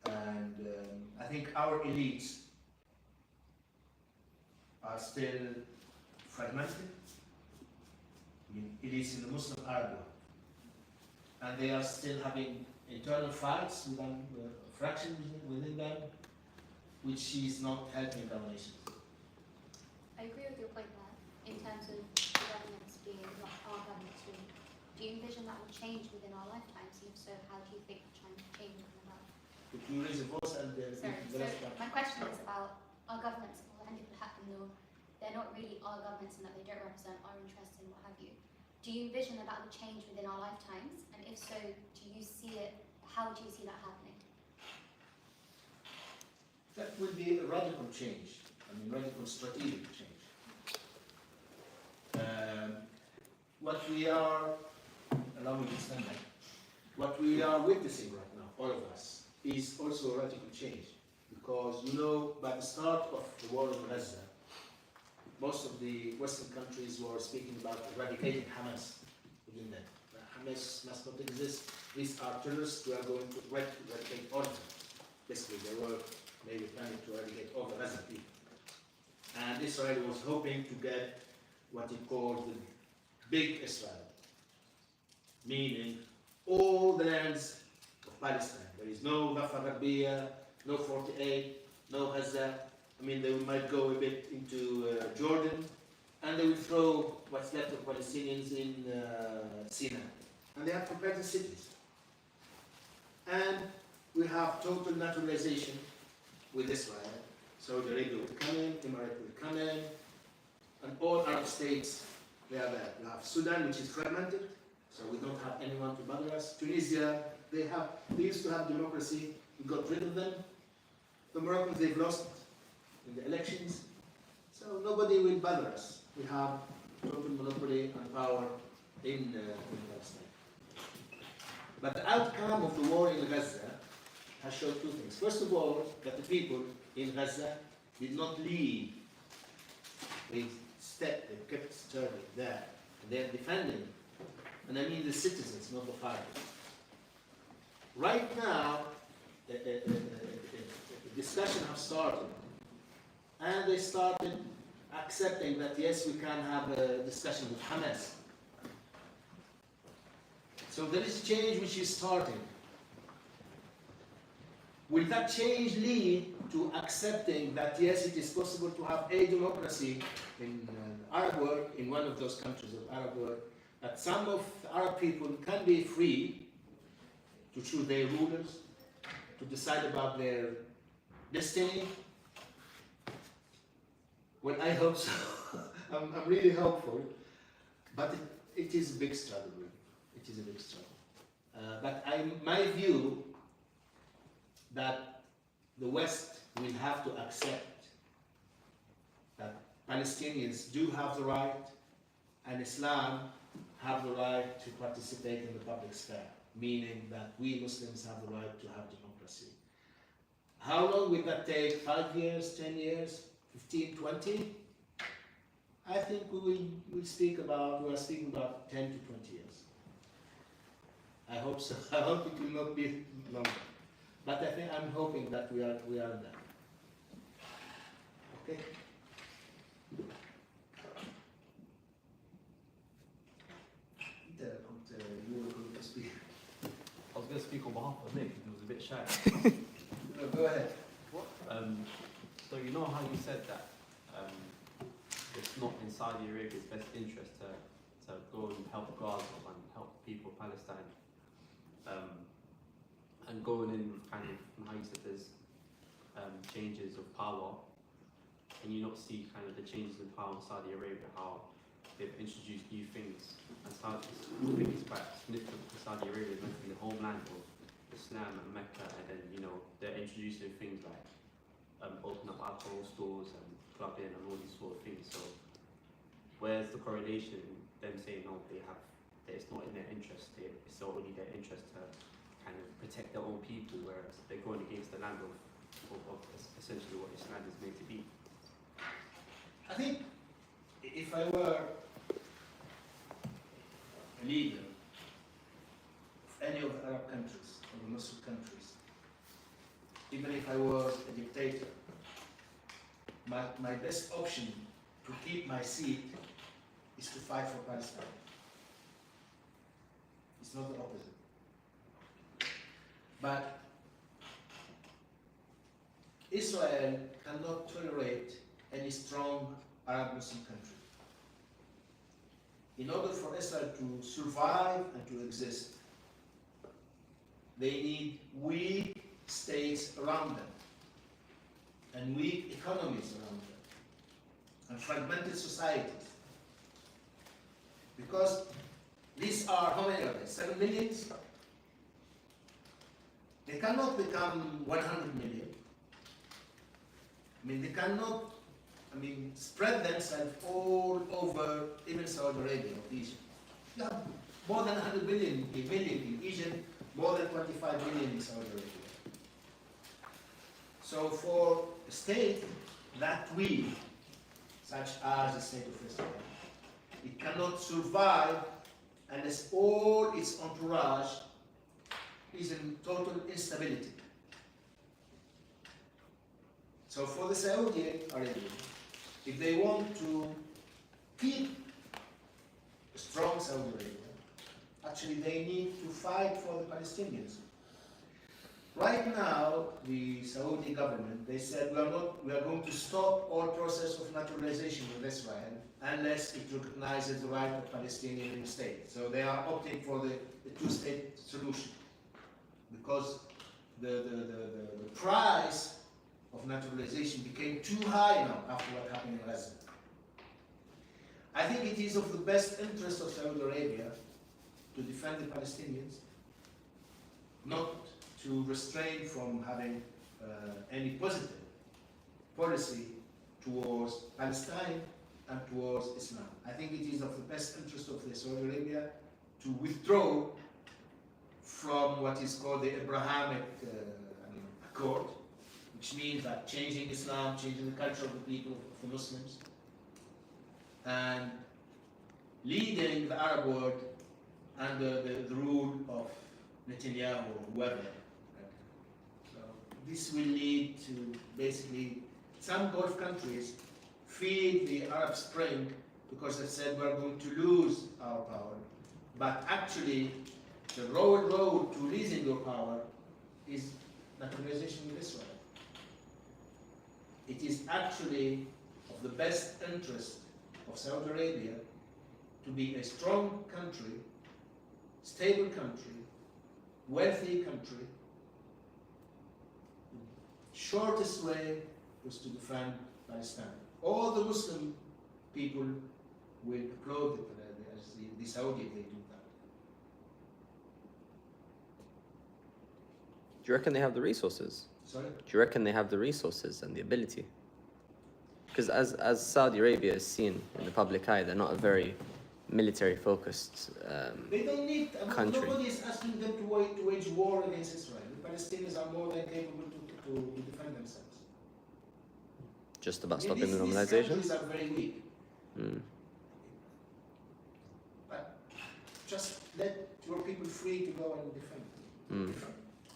And I think our elites are still fragmented. It is in the Muslim Arab world. And they are still having internal fights within fractions within them, which is not helping our nations. I agree with your point there, in terms of the governments being not our governments doing. Do you envision that will change within our lifetimes? If so, how do you think change will come about? Could you raise your voice and Sorry, the rest so my question is about our governments, or anything that happen, though they're not really our governments and that they don't represent our interests and what have you. Do you envision that that will change within our lifetimes? And if so, do you see it, how do you see that happening? That will be a radical change. I mean, radical strategic change. What we are, allow me to stand back, what we are witnessing right now, all of us, is also a radical change. Because, you know, by the start of the war in Gaza, most of the Western countries were speaking about eradicating Hamas within them. Hamas must not exist. These are terrorists. We are going to eradicate all of them. Basically, they were maybe planning to eradicate all the Gaza people. And Israel was hoping to get what it called the Big Israel, meaning all the lands of Palestine. There is no Rafah Rabia, no 48, no Gaza. I mean, they might go a bit into Jordan, and they will throw what's left of Palestinians in Sinai. And they have prepared the cities. And we have total naturalization with Israel. Saudi Arabia will come in, Emirates will come in, and all Arab states, they are there. We have Sudan, which is fragmented, so we don't have anyone to bother us. Tunisia, they used to have democracy, we got rid of them. The Moroccans, they've lost in the elections, so nobody will bother us. We have total monopoly and power in Palestine. But the outcome of the war in Gaza has shown two things. First of all, that the people in Gaza did not leave. They kept stirring there. And they are defending, and I mean the citizens, not the fighters. Right now, the discussion has started, and they started accepting that yes, we can have a discussion with Hamas. So there is change which is starting. Will that change lead to accepting that yes, it is possible to have a democracy in Arab world, in one of those countries of Arab world, that some of the Arab people can be free to choose their rulers, to decide about their destiny? Well, I hope so. I'm really hopeful, but it is a big struggle. Really. It is a big struggle. But my view that the West will have to accept that Palestinians do have the right, and Islam have the right to participate in the public sphere, meaning that we Muslims have the right to have democracy. How long will that take? 5 years, 10 years, 15, 20? I think we are speaking about 10 to 20 years. I hope so. I hope it will not be longer. But I'm hoping that we are there. Okay? You were going to speak. I was going to speak on behalf of Nick, he was a bit shy. No, go ahead. So you know how you said that it's not in Saudi Arabia's best interest to go and help Gaza and help people of Palestine, and going in with kind of how you said there's changes of power, and you not see kind of the changes in power in Saudi Arabia, how they've introduced new things, and I think it's quite significant for Saudi Arabia meant to be the homeland of Islam and Mecca, and then they're introducing things like open up alcohol stores and clubbing and all these sort of things. So where's the correlation in them saying no, that it's not in their interest, it's only their interest to kind of protect their own people, whereas they're going against the land of essentially what Islam is meant to be? I think if I were a leader of any of the Arab countries or the Muslim countries, even if I was a dictator, my best option to keep my seat is to fight for Palestine. It's not the opposite. But Israel cannot tolerate any strong Arab Muslim country. In order for Israel to survive and to exist, they need weak states around them, and weak economies around them, and fragmented societies. Because these are, how many are there? 7 million? They cannot become 100 million. I mean, they cannot, spread themselves all over even Saudi Arabia or Egypt. You have more than 100 million in Egypt, more than 25 million in Saudi Arabia. So for a state that weak, such as the state of Israel, it cannot survive unless all its entourage is in total instability. So for the Saudi Arabia, if they want to keep a strong Saudi Arabia, actually they need to fight for the Palestinians. Right now, the Saudi government, they said we are going to stop all process of naturalization with Israel unless it recognizes the right of Palestinian state. So they are opting for the two-state solution because the price of naturalization became too high now after what happened in Gaza. I think it is of the best interest of Saudi Arabia to defend the Palestinians, not to restrain from having any positive policy towards Palestine and towards Islam. I think it is of the best interest of Saudi Arabia to withdraw from what is called the Abrahamic Accord, which means that changing Islam, changing the culture of the people, of the Muslims, and leading the Arab world under the rule of Netanyahu or whoever. So this will lead to basically some Gulf countries feed the Arab Spring because they said we're going to lose our power. But actually, the road to losing your power is naturalization with Israel. It is actually of the best interest of Saudi Arabia to be a strong country, stable country, wealthy country. Shortest way was to defend Palestine. All the Muslim people will applaud the Saudi if they do that. Do you reckon they have the resources? Sorry? Do you reckon they have the resources and the ability? Because as Saudi Arabia is seen in the public eye, they're not a very military-focused They don't need, country. nobody is asking them to wage war against Israel. The Palestinians are more than capable to defend themselves. Just about These stopping the normalization? countries are very weak. Mm. But just let your people free to go and defend. Mm.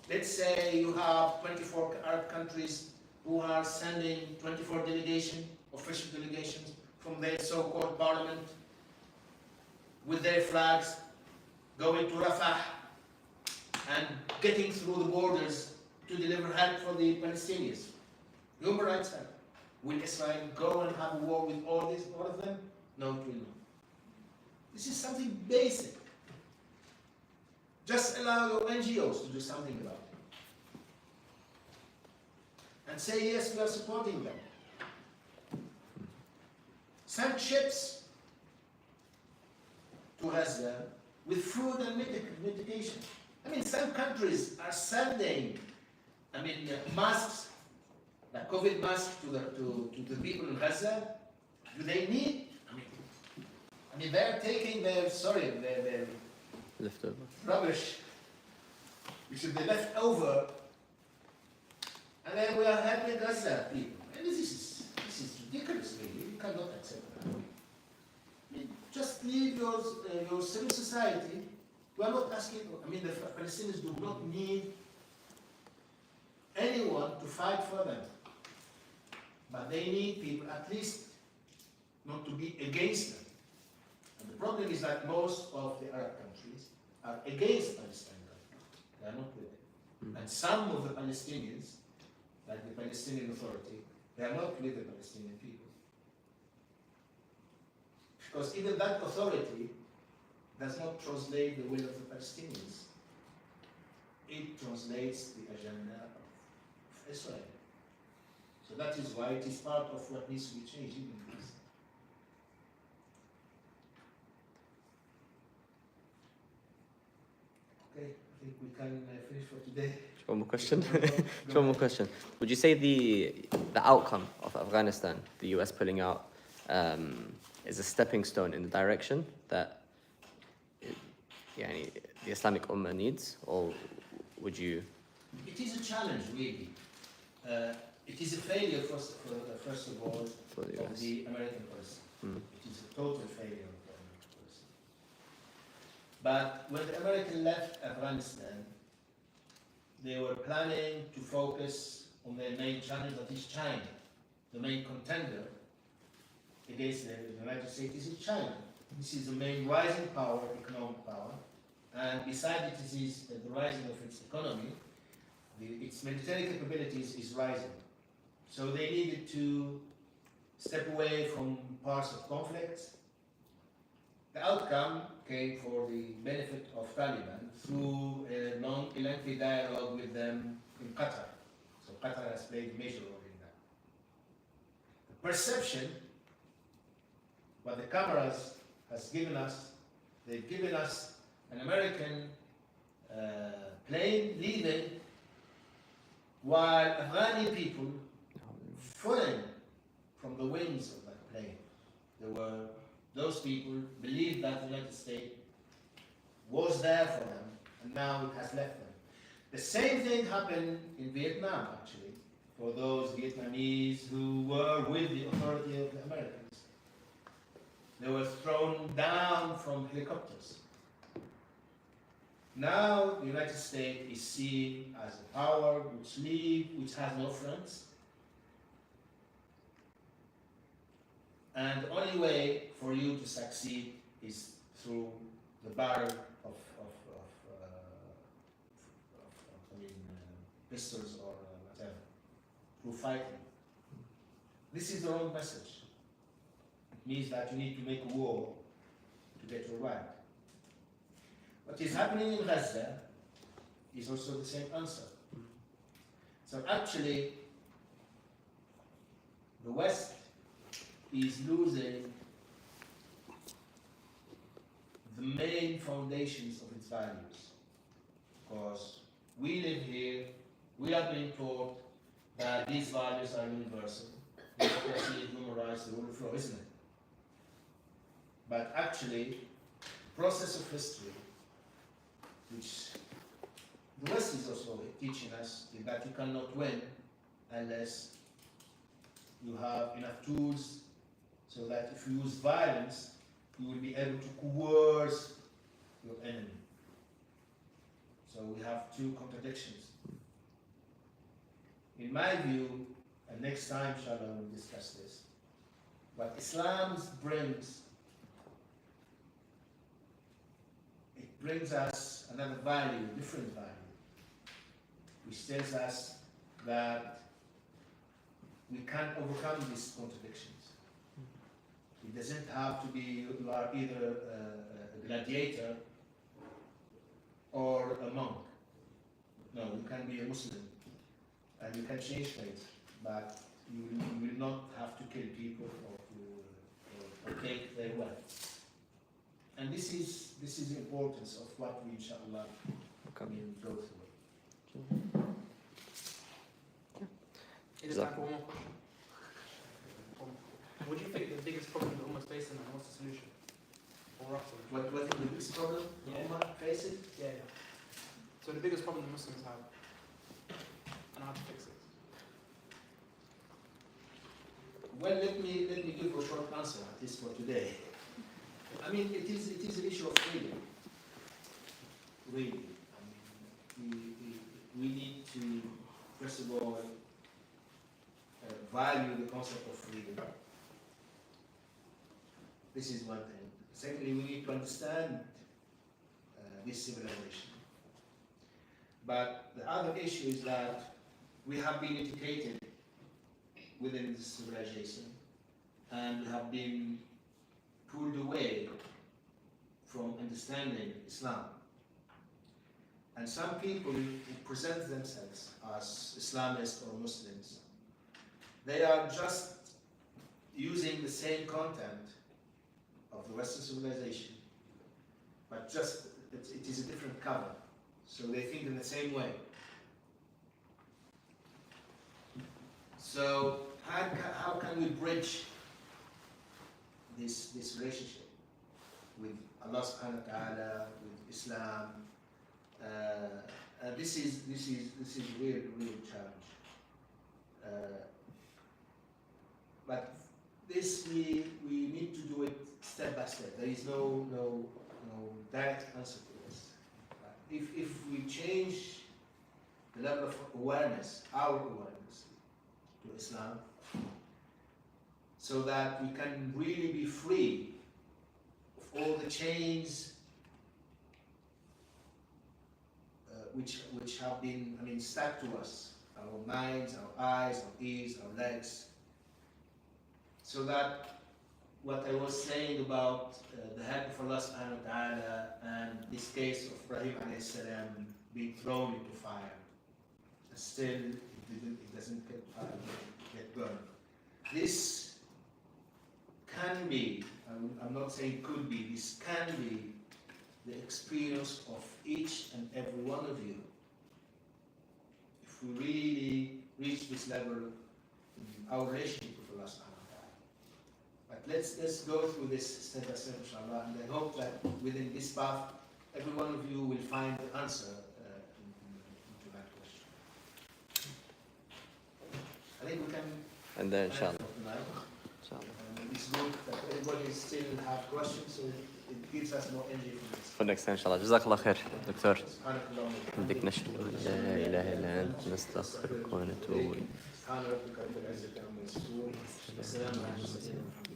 Let's say you have 24 Arab countries who are sending 24 official delegations from their so-called parliament with their flags going to Rafah and getting through the borders to deliver help for the Palestinians. Human rights help. Will Israel go and have a war with all of them? No, it will not. This is something basic. Just allow your NGOs to do something about it. And say, yes, we are supporting them. Send ships to Gaza with food and medication. Some countries are sending, masks, like COVID masks to the people in Gaza. Do they need? They're taking their Leftover. rubbish, which should be left over, and then we are helping Gaza people. And this is ridiculous, really. You cannot accept that. Just leave your civil society. We are not asking. The Palestinians do not need anyone to fight for them, but they need people at least not to be against them. And the problem is that most of the Arab countries are against Palestine right now. They are not with it. And some of the Palestinians, like the Palestinian Authority, they are not with the Palestinian people. Because even that authority does not translate the will of the Palestinians. It translates the agenda of Israel. So that is why it is part of what needs to be changed in this. Okay, I think we can finish for today. One more question. Go One more ahead. question. Would you say the outcome of Afghanistan, the US pulling out, is a stepping stone in the direction that the Islamic Ummah needs, or would you? It is a challenge, really. It is a failure, first of all, For the of US. the American policy. It is a total failure of the American policy. But when the Americans left Afghanistan, they were planning to focus on their main challenge, that is China. The main contender against the United States is China. This is the main rising power, economic power, and besides it is the rising of its economy, its military capabilities is rising. So they needed to step away from parts of conflict. The outcome came for the benefit of Taliban through a lengthy dialogue with them in Qatar. So Qatar has played a major role in that. The perception, what the cameras has given us, they've given us an American plane leaving while Afghani people falling from the wings of that plane. Those people believed that the United States was there for them, and now it has left them. The same thing happened in Vietnam, actually, for those Vietnamese who were with the authority of the Americans. They were thrown down from helicopters. Now the United States is seen as a power which has no friends. And the only way for you to succeed is through the barrel of pistols or whatever, through fighting. This is the wrong message. It means that you need to make a war to get your right. What is happening in Gaza is also the same answer. So actually, the West is losing the main foundations of its values. Because we live here, we are being taught that these values are universal. Democracy, human rights, the rule of law, isn't it? But actually, the process of history, which the West is also teaching us, is that you cannot win unless you have enough tools so that if you use violence, you will be able to coerce your enemy. So we have two contradictions. In my view, and next time, inshallah, we'll discuss this, what Islam brings, it brings us another value, different value, which tells us that we can overcome these contradictions. It doesn't have to be you are either a gladiator or a monk. No, you can be a Muslim and you can change faith, but you will not have to kill people or take their wealth. And this is the importance of what we inshallah go through. Is it time for one more question? What do you think the biggest problem the Ummah is facing and what's the solution? Or roughly? What is the biggest problem the Ummah faces? Yeah. So the biggest problem the Muslims have and how to fix it. Well, let me give a short answer, at least for today. I mean, it is an issue of freedom. Really. I mean, we need to, first of all, value the concept of freedom. This is one thing. Secondly, we need to understand this civilization. But the other issue is that we have been educated within this civilization, and we have been pulled away from understanding Islam. And some people who present themselves as Islamists or Muslims, they are just using the same content of the Western civilization, but just it is a different cover. So they think in the same way. So how can we bridge this relationship with Allah subhanahu wa ta'ala, with Islam? This is a real challenge. But this we need to do it step by step. There is no direct answer to this. If we change the level of awareness, our awareness to Islam, so that we can really be free of all the chains which have been, stuck to us, our minds, our eyes, our ears, our legs, so that what I was saying about the help of Allah subhanahu wa ta'ala and this case of Ibrahim alayhi salam being thrown into fire, still it doesn't get burned. This can be, I'm not saying could be, this can be the experience of each and every one of you. If we really reach this level in our relationship with Allah subhanahu wa ta'ala. But let's go through this step by step, inshallah, and I hope that within this path, every one of you will find the answer into that question. I think we can And then, inshallah. tonight. Inshallah. And it's good that everybody still have questions, so it gives us more energy for this. For next time, inshallah. جزاك الله خير دكتور. سبحانك اللهم وبحمدك. بدك نشهد أن لا إله إلا أنت نستغفرك ونتوب إليك. سبحان ربك رب العزة عما يصفون وسلام على المرسلين.